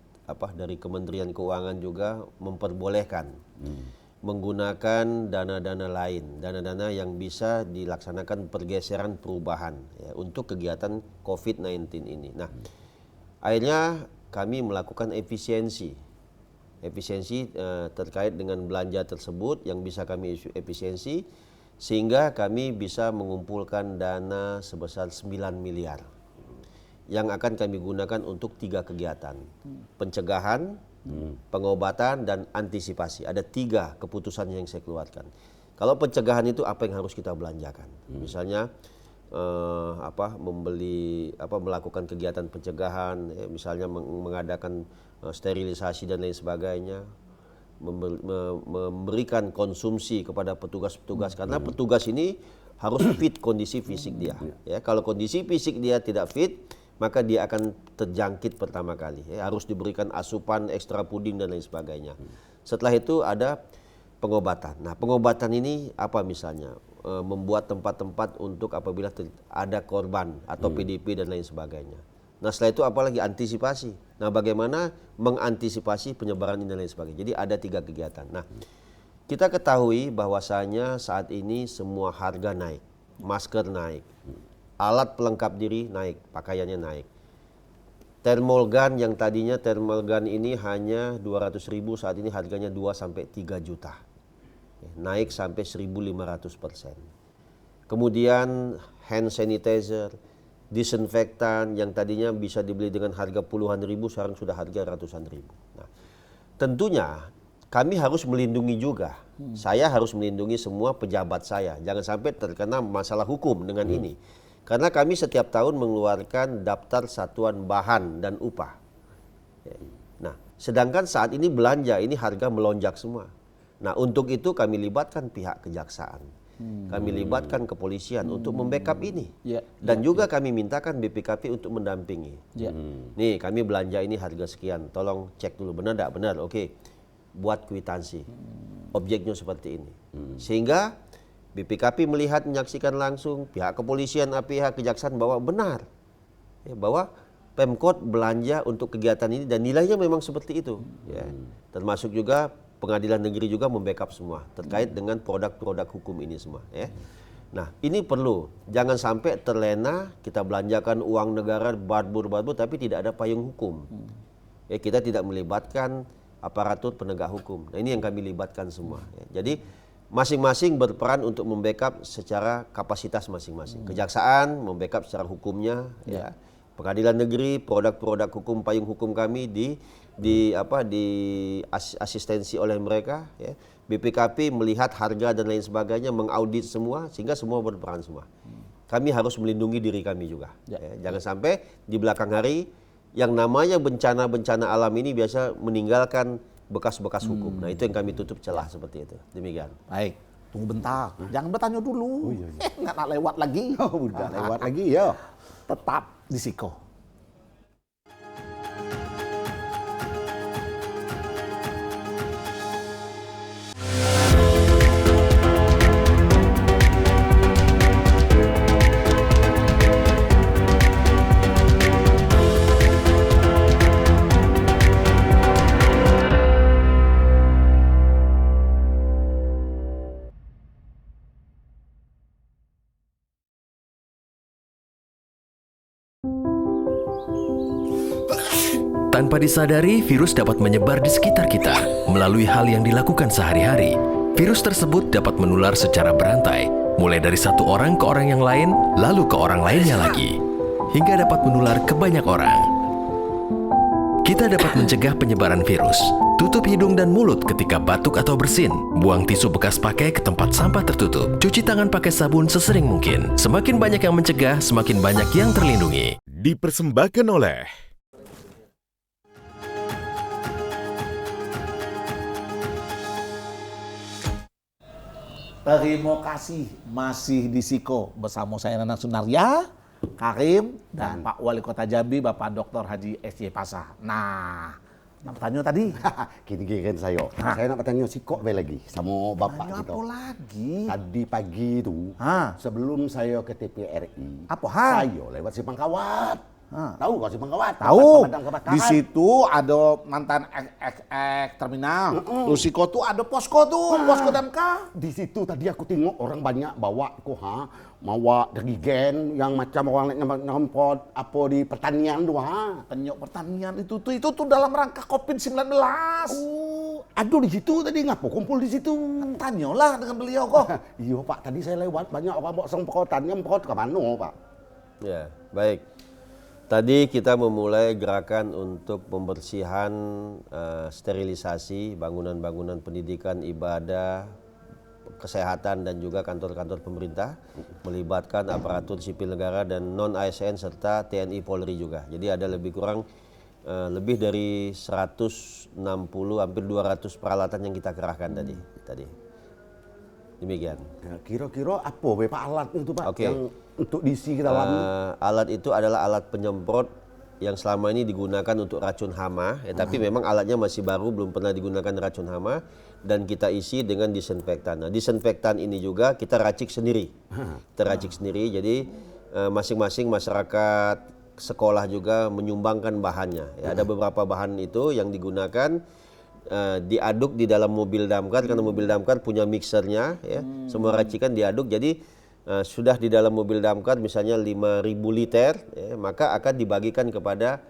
dari Kementerian Keuangan juga memperbolehkan menggunakan dana-dana lain, dana-dana yang bisa dilaksanakan pergeseran perubahan ya, untuk kegiatan COVID-19 ini. Nah, akhirnya kami melakukan efisiensi terkait dengan belanja tersebut yang bisa kami efisiensi, sehingga kami bisa mengumpulkan dana sebesar 9 miliar yang akan kami gunakan untuk 3 kegiatan. Pencegahan, pengobatan, dan antisipasi. Ada 3 keputusan yang saya keluarkan. Kalau pencegahan itu apa yang harus kita belanjakan? Misalnya melakukan kegiatan pencegahan, misalnya mengadakan sterilisasi dan lain sebagainya. Memberikan konsumsi kepada petugas-petugas karena petugas ini harus fit kondisi fisik dia. Ya, kalau kondisi fisik dia tidak fit, maka dia akan terjangkit pertama kali. Ya, harus diberikan asupan ekstra puding dan lain sebagainya. Setelah itu ada pengobatan. Nah, pengobatan ini apa misalnya? Membuat tempat-tempat untuk apabila ada korban atau PDP dan lain sebagainya. Nah, setelah itu apalagi antisipasi. Nah, bagaimana mengantisipasi penyebaran ini dan lain sebagainya. Jadi ada 3 kegiatan. Nah, kita ketahui bahwasanya saat ini semua harga naik. Masker naik. Alat pelengkap diri naik, pakaiannya naik. Thermal gun yang tadinya thermal gun ini hanya 200.000, saat ini harganya 2 sampai 3 juta. Naik sampai 1.500%. Kemudian hand sanitizer, disinfektan yang tadinya bisa dibeli dengan harga puluhan ribu, sekarang sudah harga ratusan ribu. Nah, tentunya kami harus melindungi juga. Saya harus melindungi semua pejabat saya. Jangan sampai terkena masalah hukum dengan ini. Karena kami setiap tahun mengeluarkan daftar satuan bahan dan upah. Nah, sedangkan saat ini belanja, ini harga melonjak semua. Nah, untuk itu kami libatkan pihak kejaksaan. Kami libatkan kepolisian untuk membackup ini. Dan juga kami mintakan BPKP untuk mendampingi. Nih, kami belanja ini harga sekian, tolong cek dulu benar tidak benar. Oke, buat kwitansi. Objeknya seperti ini. Sehingga BPKP melihat, menyaksikan langsung, pihak kepolisian, pihak kejaksaan bahwa benar. Bahwa Pemkot belanja untuk kegiatan ini dan nilainya memang seperti itu. Termasuk juga Pengadilan Negeri juga membackup semua terkait dengan produk-produk hukum ini semua. Ya. Nah, ini perlu. Jangan sampai terlena kita belanjakan uang negara barbur-barbur tapi tidak ada payung hukum. Kita tidak melibatkan aparatur penegak hukum. Nah, ini yang kami libatkan semua. Jadi masing-masing berperan untuk membackup secara kapasitas masing-masing. Kejaksaan membackup secara hukumnya. Ya. Pengadilan Negeri, produk-produk hukum, payung hukum kami asistensi oleh mereka. Ya. BPKP melihat harga dan lain sebagainya, mengaudit semua, sehingga semua berperan semua. Kami harus melindungi diri kami juga. Ya. Jangan sampai di belakang hari yang namanya bencana-bencana alam ini biasa meninggalkan bekas-bekas hukum. Nah, itu yang kami tutup celah seperti itu. Demikian. Baik, tunggu bentar. Jangan bertanya dulu. Nggak lewat lagi. Udah lewat lagi ya. Tetap di Siko. Tanpa disadari, virus dapat menyebar di sekitar kita melalui hal yang dilakukan sehari-hari. Virus tersebut dapat menular secara berantai, mulai dari satu orang ke orang yang lain, lalu ke orang lainnya lagi, hingga dapat menular ke banyak orang. Kita dapat mencegah penyebaran virus. Tutup hidung dan mulut ketika batuk atau bersin. Buang tisu bekas pakai ke tempat sampah tertutup. Cuci tangan pakai sabun sesering mungkin. Semakin banyak yang mencegah, semakin banyak yang terlindungi. Dipersembahkan oleh Terima kasih masih di Siko bersama saya Nana Sunaria, Karim, dan Pak Wali Kota Jambi, Bapak Dr. Haji S.Y. Pasha. Nah, nak bertanya tadi. Gini saya. Saya nak bertanya si kok lagi sama bapak Tanya kita. apa lagi? Tadi pagi itu, sebelum saya ke TPRI, Apa, saya lewat Simpang Kawat. Tahu kok Simpang Kawat? Tahu. Pemadam kebakaran. Di situ ada mantan ek terminal. Terus Siko tuh ada posko tuh, posko damkar. Di situ tadi aku tengok orang banyak bawa bawa dirigen yang macam orang nyempot apa di pertanian tuh Penyok pertanian itu tuh dalam rangka COVID-19. Aduh di situ tadi ngapa kumpul di situ? Tanyalah dengan beliau kok. Iya Pak, tadi saya lewat banyak orang bawa semprotan, nyemprot ke mana Pak? Ya, baik. Tadi kita memulai gerakan untuk pembersihan sterilisasi bangunan-bangunan pendidikan, ibadah, kesehatan dan juga kantor-kantor pemerintah, melibatkan aparatur sipil negara dan non-ASN serta TNI Polri juga. Jadi ada lebih kurang lebih dari 160 hampir 200 peralatan yang kita kerahkan tadi. Demikian. Ya, kira-kira apa Pak alat itu Pak yang untuk diisi ke dalam? Alat itu adalah alat penyemprot yang selama ini digunakan untuk racun hama, tapi memang alatnya masih baru, belum pernah digunakan racun hama, dan kita isi dengan disinfektan. Nah, disinfektan ini juga kita racik sendiri. Jadi masing-masing masyarakat sekolah juga menyumbangkan bahannya. Ya, ada beberapa bahan itu yang digunakan. Diaduk di dalam mobil damkar karena mobil damkar punya mixernya, ya. Semua racikan diaduk, jadi sudah di dalam mobil damkar misalnya 5.000 liter, ya, maka akan dibagikan kepada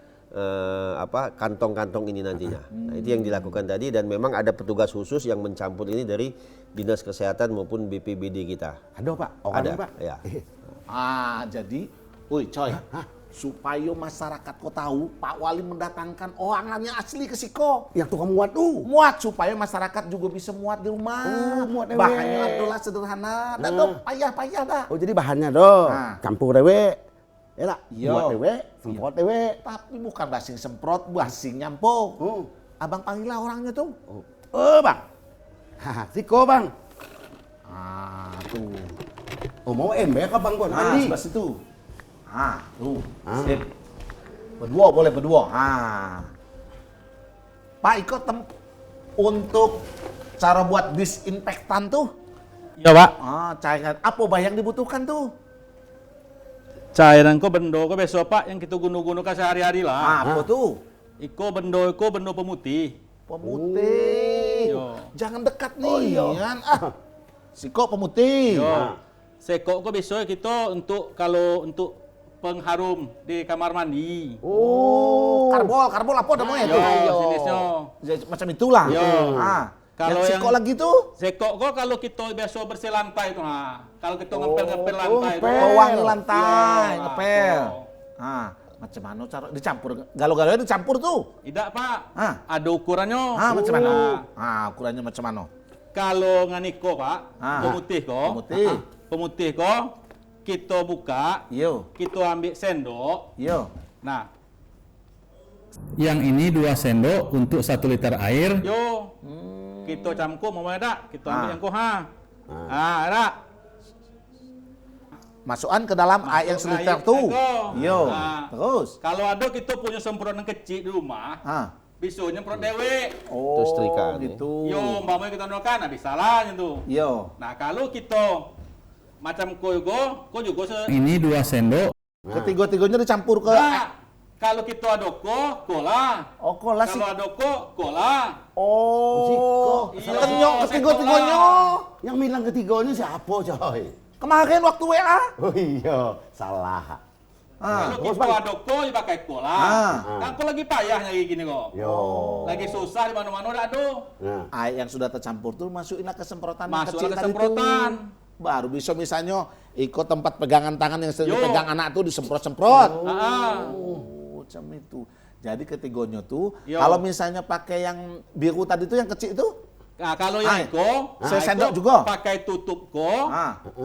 kantong-kantong ini nantinya. Nah, itu yang dilakukan tadi, dan memang ada petugas khusus yang mencampur ini dari Dinas Kesehatan maupun BPBD kita. Ada Pak? Ada, Pak? ya. Jadi, coy, supaya masyarakat kau tahu Pak Wali mendatangkan orangnya asli ke Siko. Yang tukang muat tuh. Muat supaya masyarakat juga bisa muat di rumah. Muat Bahannya adalah sederhana, dan payah-payah dah. Oh jadi bahannya campur dewe. Ya lah, buat dewe, semprot dewe. Tapi bukan basing semprot, basing nyampo. Abang panggil orangnya tuh. Bang. Siko Bang. Tuh. Oh mau embek Bang buat mandi. Sebelah situ. Tuh. Sip. Berdua. Pak ikut untuk cara buat disinfektan tuh. Iya Pak. Cairan apa yang dibutuhkan tuh? Cairan ko bendo ko besok Pak yang kita guna-gunakan sehari-hari lah. Apa tuh? Iko bendo pemutih. Pemutih. Jangan dekat nih. Siko pemutih. Sekok ko besok kita untuk pengharum di kamar mandi. Karbol apa namanya tuh? Jenisnya. Macam itulah. Kalau yang sekok lagi tuh? Sekok ko kalau kita biasa bersih lantai itu, kalau kita ngepel lantai itu. Wangi lantai, ngepel. Macam mana cara dicampur? Galau-galaunya dicampur tuh? Tidak Pak. Ada ukurannya. Macam mana? Ukurannya macam mana? Kalau nganiko Pak, pemutih ko, kita buka, kita ambil sendok. Nah, yang ini 2 sendok untuk 1 liter air. Kita campur mau ada, kita ambil yang ada. Masukkan ke dalam air yang seliter tuh. Terus. Kalau ada kita punya semprotan kecil di rumah. Bisa nyemprot dewe. Itu setrika gitu. Umpamanya kita nolakan, bisa lah gitu. Nah, kalau kita macam ko juga ini 2 sendok. Ketiga-tiganya dicampur ke. Kalau kita ada kola. Kola sih. Kalau ada kola. Kenyok ketiga-tiganya. Yang bilang ketiganya siapa coy? Kemarin waktu WA. Oh iya, salah. Kalau Terus, kita Bang? ada ko, ya pakai ko lah. Kan ko lagi payah nyari gini kok. Yo. Lagi susah di mana-mana udah ada. Nah. Air yang sudah tercampur tuh masukinlah ke semprotan yang Masuklah kecil ke tadi semprotan. tuh. Baru bisa misalnya ikut tempat pegangan tangan yang sering Yo. dipegang anak tuh disemprot-semprot. Ah. Oh, macam itu. Jadi ketigonya tuh Yo. kalau misalnya pakai yang biru tadi tuh yang kecil itu, Nah, kalau yang ko, sendok itu juga? pakai tutup ko.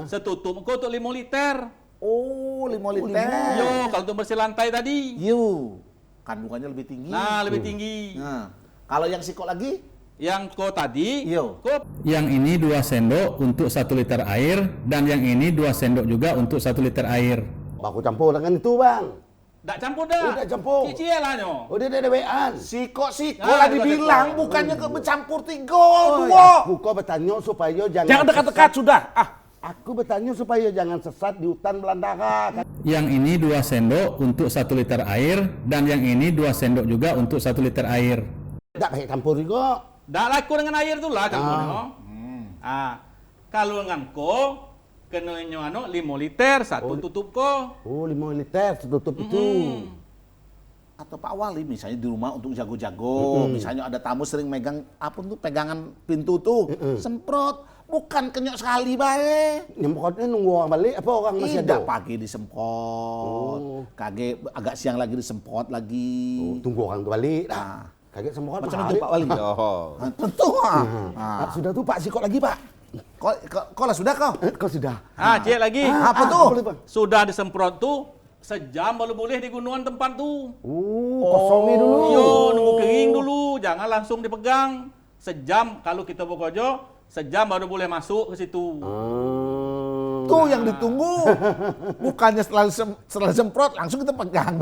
Setutup ko untuk 5 liter. oh 5 liter. Yo, kalau untuk bersih lantai tadi. Yo, kandungannya lebih tinggi. Nah, lebih tinggi. Nah, kalau yang sikok lagi, Yang ko tadi, Yo. ko Yang ini 2 sendok untuk 1 liter air dan yang ini 2 sendok juga untuk 1 liter air. Baku campur dengan itu, Bang. dak campur dah. Udah campur. Cicil lah nyo. Oh, dia ada wean. sikok Ah, lah dibilang, sikok. bukannya ke bercampur tiga, Oh, dua. aku kok bertanya supaya Jangan dekat-dekat sudah. Aku bertanya supaya jangan sesat di hutan belantara. Yang ini 2 sendok untuk 1 liter air dan yang ini 2 sendok juga untuk 1 liter air. Tidak pakai campur juga. Dak laku dengan air tu lah campur nyo. Kalau dengan ko, kena nyo 5 liter, satu tutup ko. Oh, 5 liter tutup itu. Atau Pak Wali misalnya di rumah untuk jago-jago, misalnya ada tamu sering megang apa tuh pegangan pintu tuh, semprot, bukan kenyok sekali bae. Nyemprotnya nunggu orang balik apa orang masih Tidak ada? pagi disemprot, kage agak siang lagi disemprot lagi. Oh, tunggu orang tu balik dah. Kaget semprot Macam mahal itu dia. Pak Wali. Oh. Tentu. Sudah tu Pak, sikot lagi Pak. Kau lah sudah kau. Kau sudah. Cik lagi. Apa tuh? boleh, Bang? Sudah disemprot tu, sejam baru boleh digunakan tempat tu. Kosongi dulu. Yo, nunggu kering dulu, jangan langsung dipegang. Sejam kalau kita bekerja, sejam baru boleh masuk ke situ. Tuh yang ditunggu. Bukannya setelah semprot langsung kita pegang.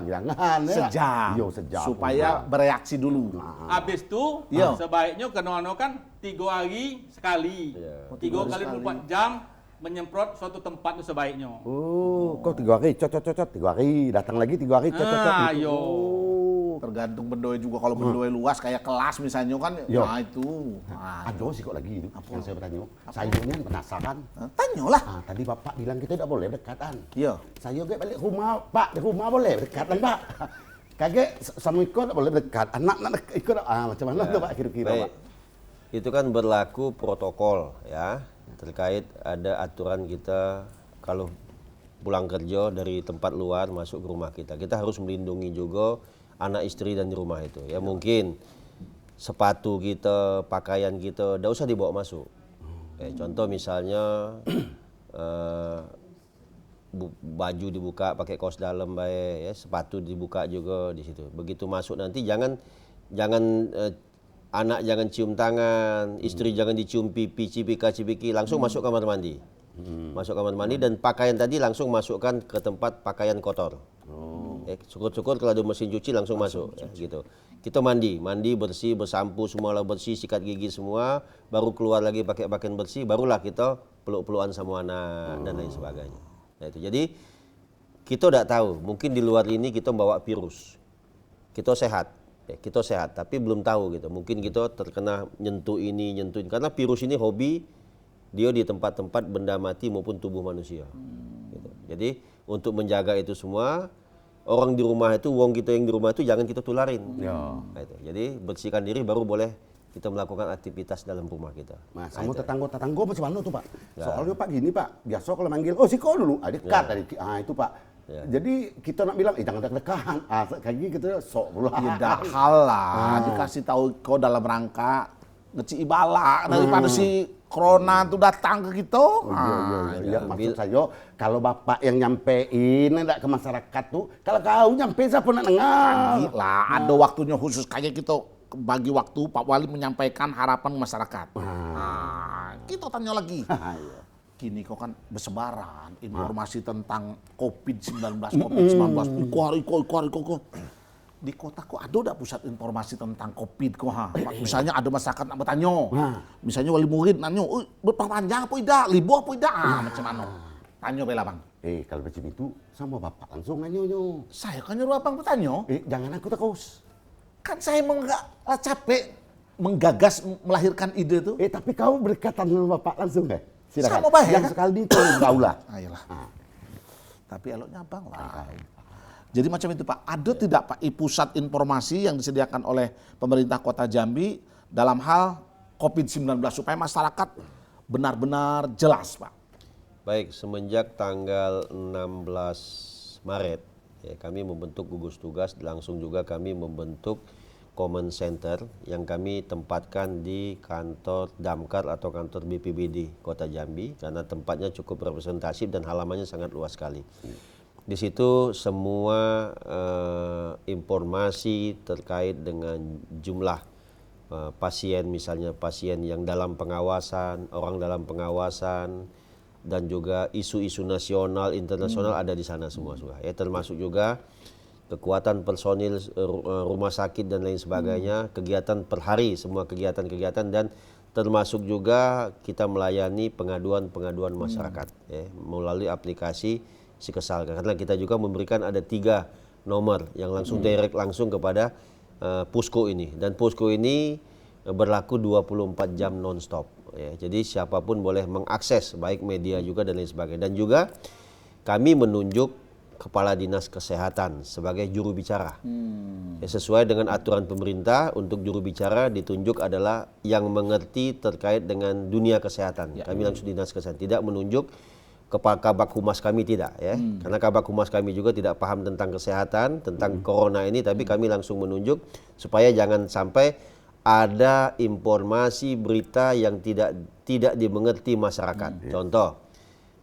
Jangan ya. Sejam. Yo, sejam. Supaya bereaksi dulu. Habis tu, Yo. sebaiknya kena kan 3 hari sekali. 3 kali 24 jam menyemprot suatu tempat tu sebaiknya. Oh, kau 3 hari, cocok, 3 hari. Datang lagi 3 hari, cocok. Yo. Tergantung bendoy juga, kalau bendoy luas kayak kelas misalnya kan, Yo. nah itu. Ada sikot lagi itu yang saya bertanya. Sayangnya penasaran. Tanyalah. Tadi Bapak bilang kita tidak boleh dekatan. Iya. Saya juga balik rumah, Pak. Di rumah boleh dekatan, Pak. Kaget sama ikut tak boleh dekat. Anak ikut macam mana tuh Pak kira-kira, Pak? Baik. Itu kan berlaku protokol ya, terkait ada aturan kita kalau pulang kerja dari tempat luar masuk ke rumah kita. Kita harus melindungi juga anak istri dan di rumah itu. Ya mungkin sepatu kita, pakaian kita, tidak usah dibawa masuk. Contoh misalnya baju dibuka pakai kaos dalam baik, ya, sepatu dibuka juga di situ. Begitu masuk nanti jangan anak jangan cium tangan, istri jangan dicium pipi, cipika-cipiki, langsung masuk kamar mandi. Masuk kamar mandi dan pakaian tadi langsung masukkan ke tempat pakaian kotor. Syukur-syukur kalau ada mesin cuci langsung masuk ya, gitu. Kita mandi bersih, bersampu semualah bersih, sikat gigi semua, baru keluar lagi pakai pakaian bersih, barulah kita peluk-pelukan sama anak dan lain sebagainya. Nah, itu. Jadi kita tidak tahu, mungkin di luar ini kita bawa virus. Kita sehat, tapi belum tahu gitu. Mungkin kita terkena nyentuh ini, karena virus ini hobi dia di tempat-tempat benda mati maupun tubuh manusia. Gitu. Jadi untuk menjaga itu semua, orang di rumah itu, wong kita yang di rumah itu jangan kita tularin. Nah, itu. Jadi bersihkan diri baru boleh kita melakukan aktivitas dalam rumah kita. Nah, sama tetangga macam mana tuh Pak? Soalnya Pak gini Pak, biasa kalau manggil, oh siko dulu, dekat tadi. Itu Pak. Jadi kita nak bilang, jangan dekat-dekat. Kayak gitu sok pula. Tidak hal lah, dikasih tahu kau dalam rangka ngeci ibala daripada si corona itu datang ke kita. Iya, maksud saya kalau Bapak yang nyampein enggak ke masyarakat tuh, kalau kau nyampe siapa nak dengar? Lah, ada waktunya khusus kayak kita bagi waktu Pak Wali menyampaikan harapan masyarakat. Kita tanya lagi. Kini kok kan bersebaran informasi tentang COVID-19. Iko. Di kota kok ada enggak pusat informasi tentang COVID kok misalnya ada masyarakat nak bertanya. Misalnya wali murid nanya, berpanjang apa tidak? Libur apa tidak? Macam mana? Tanya bela Bang. Kalau macam itu sama Bapak langsung nanya. Saya kan nyuruh Abang bertanya. Jangan aku terus. Kan saya enggak capek menggagas melahirkan ide itu. Tapi kau berkaitan dengan Bapak langsung Silakan. Sama baik. Yang sekali itu kau lah. Ayolah. tapi eloknya abang lah. Jadi macam itu Pak. Ada tidak Pak pusat informasi yang disediakan oleh pemerintah Kota Jambi dalam hal COVID-19 supaya masyarakat benar-benar jelas Pak? Baik, semenjak tanggal 16 Maret ya, kami membentuk gugus tugas, langsung juga kami membentuk command center yang kami tempatkan di kantor Damkar atau kantor BPBD Kota Jambi karena tempatnya cukup representatif dan halamannya sangat luas sekali. Di situ semua informasi terkait dengan jumlah pasien, misalnya pasien yang dalam pengawasan, orang dalam pengawasan, dan juga isu-isu nasional, internasional ada di sana semua. Ya, termasuk juga kekuatan personil rumah sakit dan lain sebagainya, kegiatan per hari, semua kegiatan-kegiatan, dan termasuk juga kita melayani pengaduan-pengaduan masyarakat ya, melalui aplikasi Sikesal, karena kita juga memberikan ada 3 nomor yang langsung direct langsung kepada posko ini, dan posko ini berlaku 24 jam non-stop ya. Jadi siapapun boleh mengakses, baik media juga dan lain sebagainya. Dan juga kami menunjuk Kepala Dinas Kesehatan sebagai juru bicara ya, sesuai dengan aturan pemerintah. Untuk juru bicara ditunjuk adalah yang mengerti terkait dengan dunia kesehatan. Kami langsung Dinas Kesehatan, tidak menunjuk Kepala Kabak Humas kami, tidak ya, karena Kabak Humas kami juga tidak paham tentang kesehatan, tentang corona ini, tapi kami langsung menunjuk supaya jangan sampai ada informasi berita yang tidak dimengerti masyarakat. Contoh,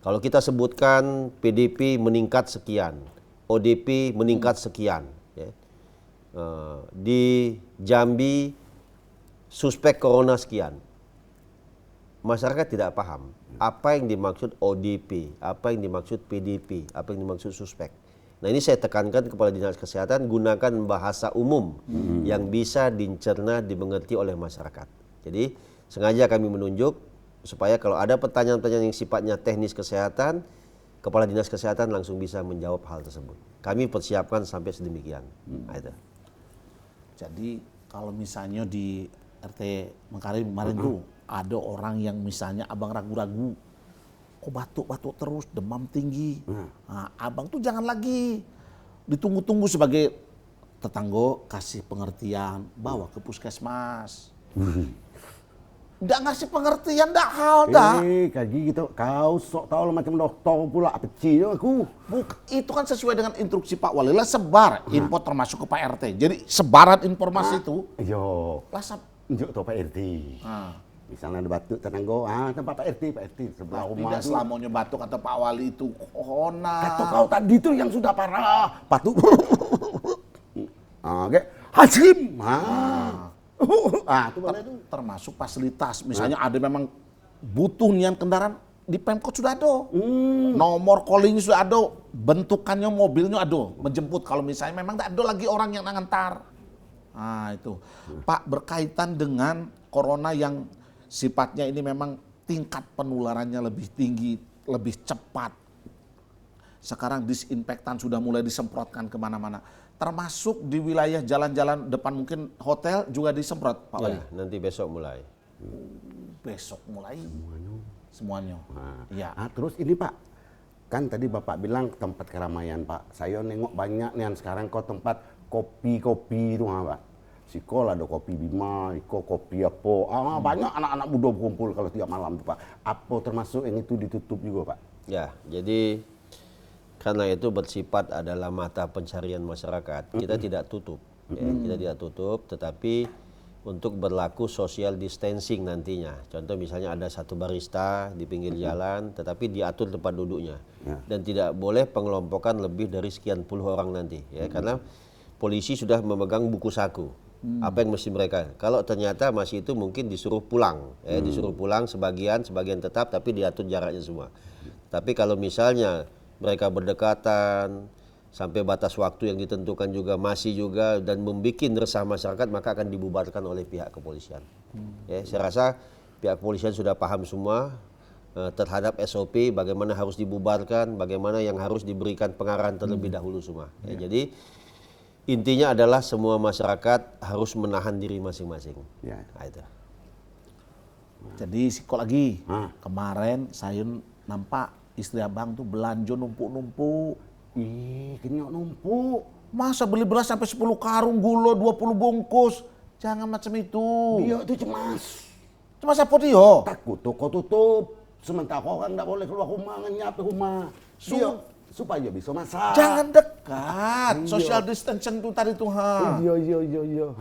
kalau kita sebutkan PDP meningkat sekian, ODP meningkat sekian, ya. Di Jambi suspek corona sekian, masyarakat tidak paham apa yang dimaksud ODP, apa yang dimaksud PDP, apa yang dimaksud suspek. Nah, ini saya tekankan kepada Dinas Kesehatan, gunakan bahasa umum yang bisa dicerna, dimengerti oleh masyarakat. Jadi sengaja kami menunjuk supaya kalau ada pertanyaan-pertanyaan yang sifatnya teknis kesehatan, Kepala Dinas Kesehatan langsung bisa menjawab hal tersebut. Kami persiapkan sampai sedemikian. Nah, itu. Jadi kalau misalnya di RT Mengkarim kemarin tuh ada orang yang misalnya abang ragu-ragu, kok batuk-batuk terus, demam tinggi. Nah, abang tuh jangan lagi ditunggu-tunggu sebagai tetangga, kasih pengertian, bawa ke puskesmas. Nggak ngasih pengertian, nggak hal dah. Kayak gitu, kau sok tahu lo macam dokter pula, apa cio aku. Itu kan sesuai dengan instruksi Pak Wali lah, sebar info termasuk ke Pak RT. Jadi sebaran informasi itu. Yo, Lasap. unjuk tuh Pak RT. Misalnya ada batuk tetangga, tempat Pak RT sebelah rumah. Tidak selamanya batuk kata Pak Wali itu corona. Kata kau tadi tuh yang sudah parah, batuk. Oke, Hasim. Itu boleh tuh. Termasuk fasilitas, misalnya ada memang butuh nian kendaraan, di Pemkot sudah ada. Nomor calling sudah ada, bentukannya mobilnya ada, menjemput kalau misalnya memang tidak ada lagi orang yang ngantar. Nah itu, Pak, berkaitan dengan corona yang sifatnya ini memang tingkat penularannya lebih tinggi, lebih cepat. Sekarang disinfektan sudah mulai disemprotkan kemana-mana. Termasuk di wilayah jalan-jalan depan mungkin hotel juga disemprot, Pak Wali. Nanti besok mulai. Besok mulai semuanya. Ya. Terus ini Pak, kan tadi Bapak bilang tempat keramaian Pak. Saya nengok banyak nih sekarang kok tempat kopi-kopi itu Pak. Siko ada kopi Bima, kopi apa. Banyak anak-anak muda berkumpul kalau tiap malam tuh Pak. Apa termasuk yang itu ditutup juga Pak? Ya, jadi karena itu bersifat adalah mata pencarian masyarakat, kita tidak tutup. Ya, kita tidak tutup, tetapi untuk berlaku social distancing nantinya. Contoh misalnya ada satu barista di pinggir jalan, tetapi diatur tempat duduknya. Dan tidak boleh pengelompokan lebih dari sekian puluh orang nanti. Ya, karena polisi sudah memegang buku saku. Apa yang mesti mereka. Kalau ternyata masih itu mungkin disuruh pulang. Disuruh pulang sebagian tetap, tapi diatur jaraknya semua. Tapi kalau misalnya mereka berdekatan sampai batas waktu yang ditentukan juga masih juga dan membuat resah masyarakat, maka akan dibubarkan oleh pihak kepolisian. Ya, saya rasa pihak kepolisian sudah paham semua terhadap SOP bagaimana harus dibubarkan, bagaimana yang harus diberikan pengarahan terlebih dahulu semua. Ya, jadi intinya adalah semua masyarakat harus menahan diri masing-masing. Nah, itu. Jadi kok lagi kemarin saya nampak istri abang tuh belanja numpuk-numpuk. Ih, kenyok numpuk. Masa beli beras sampai 10 karung, gula 20 bungkus? Jangan macam itu. Dia itu cemas. Cuma siapa dia? Takut toko tutup. Sementara orang nggak boleh keluar rumah, ngenyap di rumah. Dia, supaya bisa masak. Jangan dekat. Iya. Social distancing tuh tadi tuh. Iya.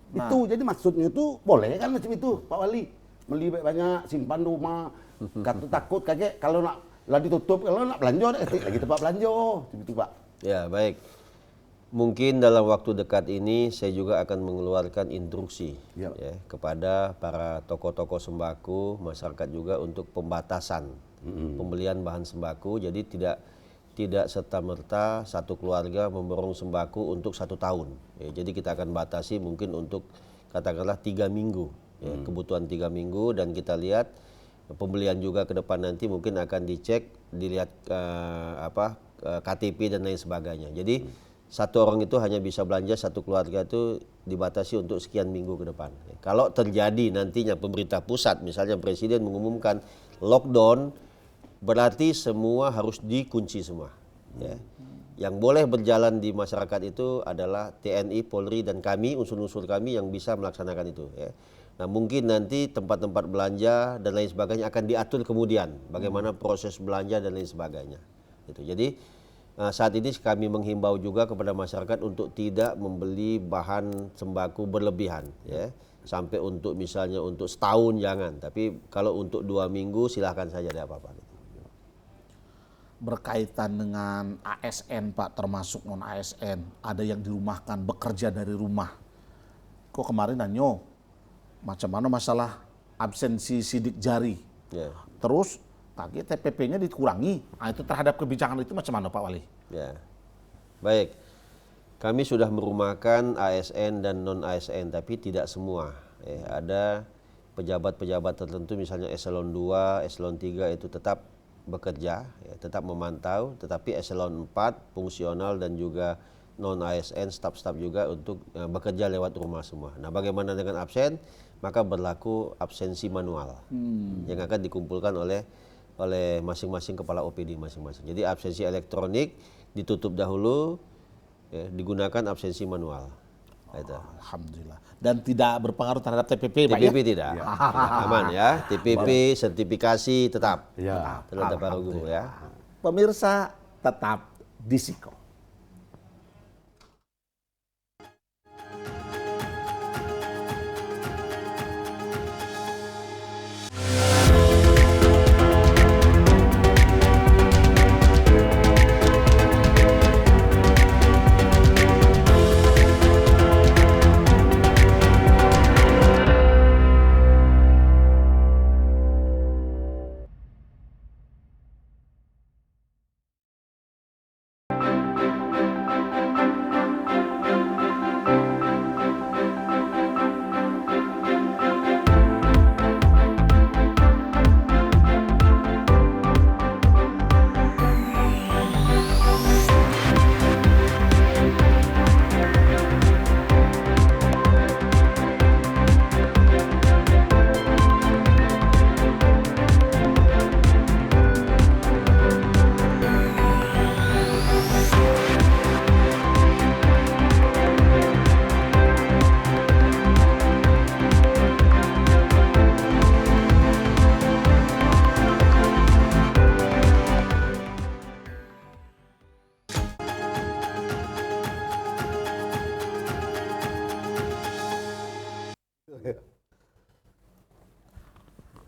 Itu jadi maksudnya itu boleh kan macam itu Pak Wali. Beli banyak, simpan di rumah. Kata takut kakek kalau nak lah ditutup, kalau nak belanja lagi tempat belanja. Begitu Pak. Ya, baik. Mungkin dalam waktu dekat ini saya juga akan mengeluarkan instruksi Ya. ya, kepada para toko-toko sembako, masyarakat juga untuk pembatasan pembelian bahan sembako. Jadi tidak serta-merta satu keluarga memborong sembako untuk 1 tahun. Ya, jadi kita akan batasi mungkin untuk katakanlah 3 minggu, ya, kebutuhan 3 minggu, dan kita lihat pembelian juga ke depan nanti mungkin akan dilihat KTP dan lain sebagainya. Jadi satu orang itu hanya bisa belanja, satu keluarga itu dibatasi untuk sekian minggu ke depan. Kalau terjadi nantinya pemerintah pusat, misalnya presiden mengumumkan lockdown, berarti semua harus dikunci semua. Ya. Yang boleh berjalan di masyarakat itu adalah TNI, Polri, dan kami, unsur-unsur kami yang bisa melaksanakan itu. Ya. Nah, mungkin nanti tempat-tempat belanja dan lain sebagainya akan diatur kemudian, bagaimana proses belanja dan lain sebagainya. Gitu. Jadi saat ini kami menghimbau juga kepada masyarakat untuk tidak membeli bahan sembako berlebihan, ya. Sampai untuk misalnya untuk setahun jangan, tapi kalau untuk 2 minggu silahkan saja, tidak apa-apa. Berkaitan dengan ASN Pak, termasuk non ASN, ada yang dirumahkan, bekerja dari rumah. Kok kemarin nanyo, macam mana masalah absensi sidik jari? Ya. Terus kaki TPP-nya dikurangi. Nah, itu terhadap kebijakan itu macam mana Pak Wali? Ya, baik. Kami sudah merumahkan ASN dan non ASN, tapi tidak semua. Ada pejabat-pejabat tertentu, misalnya eselon 2, eselon 3 itu tetap bekerja, ya, tetap memantau, tetapi eselon 4 fungsional dan juga non ASN, staf-staf juga untuk bekerja lewat rumah semua. Nah, bagaimana dengan absen? Maka berlaku absensi manual yang akan dikumpulkan oleh masing-masing kepala OPD masing-masing. Jadi absensi elektronik ditutup dahulu, ya, digunakan absensi manual. Alhamdulillah. Dan tidak berpengaruh terhadap TPP, Pak, TPP ya? tidak. Aman ya. TPP sertifikasi tetap. Ya. Terhadap para guru ya. Pemirsa tetap di Siko.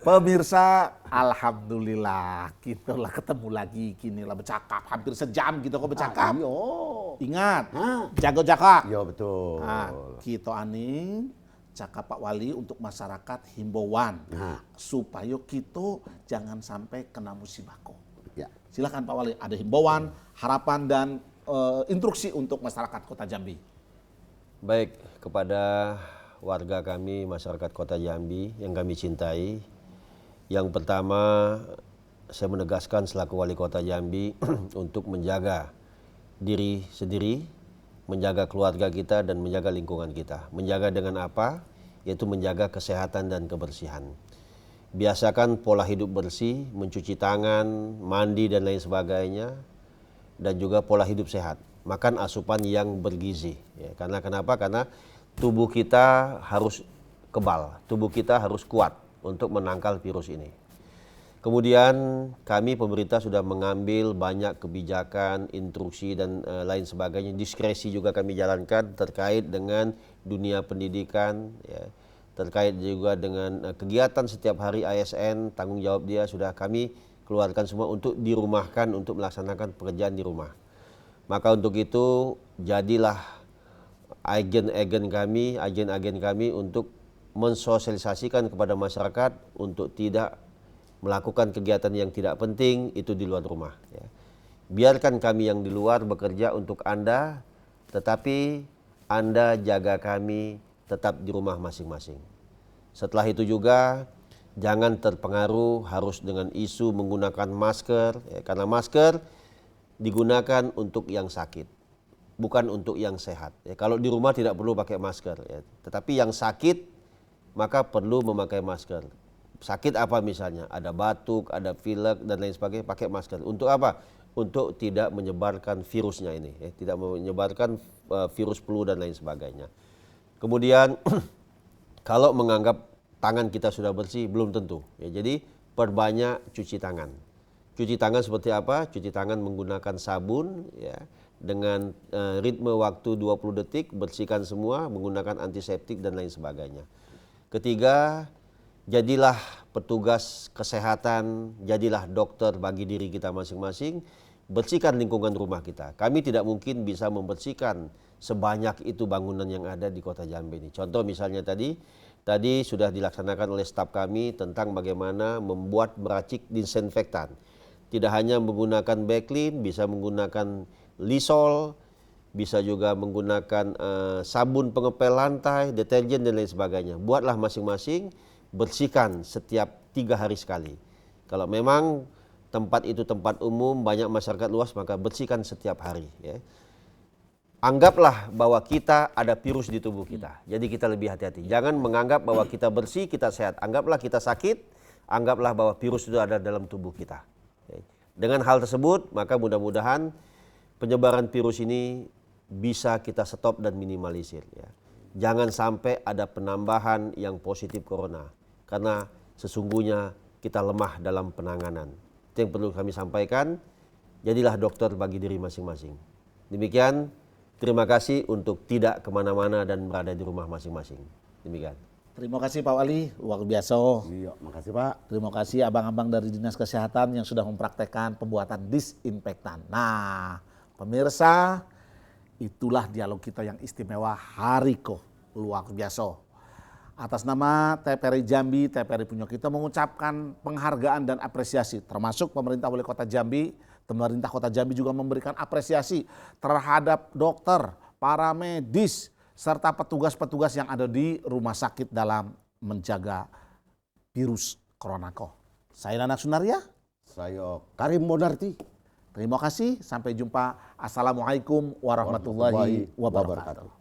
Pemirsa, alhamdulillah kita lah ketemu lagi, kini lah bercakap hampir sejam kita kok bercakap. Ingat, jago jakak. Iya betul. Nah, kita ani cakap Pak Wali untuk masyarakat himbauan supaya kita jangan sampai kena musibah kok. Ya. Silakan Pak Wali, ada himbauan, harapan dan instruksi untuk masyarakat Kota Jambi. Baik, kepada warga kami, masyarakat Kota Jambi yang kami cintai. Yang pertama, saya menegaskan selaku Wali Kota Jambi untuk menjaga diri sendiri, menjaga keluarga kita, dan menjaga lingkungan kita. Menjaga dengan apa? Yaitu menjaga kesehatan dan kebersihan. biasakan pola hidup bersih, mencuci tangan, mandi dan lain sebagainya, dan juga pola hidup sehat. Makan asupan yang bergizi. Ya, karena kenapa? Karena tubuh kita harus kebal, tubuh kita harus kuat untuk menangkal virus ini. Kemudian kami pemerintah sudah mengambil banyak kebijakan, instruksi dan lain sebagainya. Diskresi juga kami jalankan terkait dengan dunia pendidikan, ya, terkait juga dengan kegiatan setiap hari ASN, tanggung jawab dia sudah kami keluarkan semua untuk dirumahkan, untuk melaksanakan pekerjaan di rumah. Maka untuk itu jadilah agen-agen kami untuk mensosialisasikan kepada masyarakat untuk tidak melakukan kegiatan yang tidak penting itu di luar rumah. Ya. Biarkan kami yang di luar bekerja untuk Anda, tetapi Anda jaga kami tetap di rumah masing-masing. Setelah itu juga jangan terpengaruh harus dengan isu menggunakan masker, ya, karena masker digunakan untuk yang sakit, bukan untuk yang sehat. Ya, kalau di rumah tidak perlu pakai masker, ya. Tetapi yang sakit maka perlu memakai masker. Sakit apa misalnya? Ada batuk, ada pilek dan lain sebagainya, pakai masker. Untuk apa? Untuk tidak menyebarkan virusnya ini, ya. Tidak menyebarkan virus flu dan lain sebagainya. Kemudian kalau menganggap tangan kita sudah bersih, belum tentu. Ya, jadi perbanyak cuci tangan. Cuci tangan seperti apa? Cuci tangan menggunakan sabun, ya, dengan ritme waktu 20 detik, bersihkan semua, menggunakan antiseptik dan lain sebagainya. Ketiga, jadilah petugas kesehatan, jadilah dokter bagi diri kita masing-masing, bersihkan lingkungan rumah kita. Kami tidak mungkin bisa membersihkan sebanyak itu bangunan yang ada di Kota Jambi ini. Contoh misalnya tadi sudah dilaksanakan oleh staf kami tentang bagaimana membuat meracik disinfektan. Tidak hanya menggunakan backlin, bisa menggunakan Lysol, bisa juga menggunakan sabun pengepel lantai, deterjen dan lain sebagainya. Buatlah masing-masing, bersihkan setiap 3 hari sekali. Kalau memang tempat itu tempat umum, banyak masyarakat luas, maka bersihkan setiap hari. Ya. Anggaplah bahwa kita ada virus di tubuh kita. Jadi kita lebih hati-hati. Jangan menganggap bahwa kita bersih, kita sehat. Anggaplah kita sakit, anggaplah bahwa virus itu ada dalam tubuh kita. Dengan hal tersebut, maka mudah-mudahan penyebaran virus ini bisa kita stop dan minimalisir. Ya. Jangan sampai ada penambahan yang positif corona. Karena sesungguhnya kita lemah dalam penanganan. Itu yang perlu kami sampaikan. Jadilah dokter bagi diri masing-masing. Demikian, terima kasih untuk tidak kemana-mana dan berada di rumah masing-masing. Demikian. Terima kasih Pak Wali, luar biasa. Iya, makasih Pak. Terima kasih abang-abang dari Dinas Kesehatan yang sudah mempraktekkan pembuatan disinfektan. Nah, pemirsa, itulah dialog kita yang istimewa Hariko, luar biasa. Atas nama TPRI Jambi, TPRI Punya kita mengucapkan penghargaan dan apresiasi, termasuk pemerintah Wali Kota Jambi. Pemerintah Kota Jambi juga memberikan apresiasi terhadap dokter, para medis, serta petugas-petugas yang ada di rumah sakit dalam menjaga virus corona. Saya Nana Sunaria. Saya Karim Bonarti. Terima kasih, sampai jumpa. Assalamualaikum warahmatullahi wabarakatuh.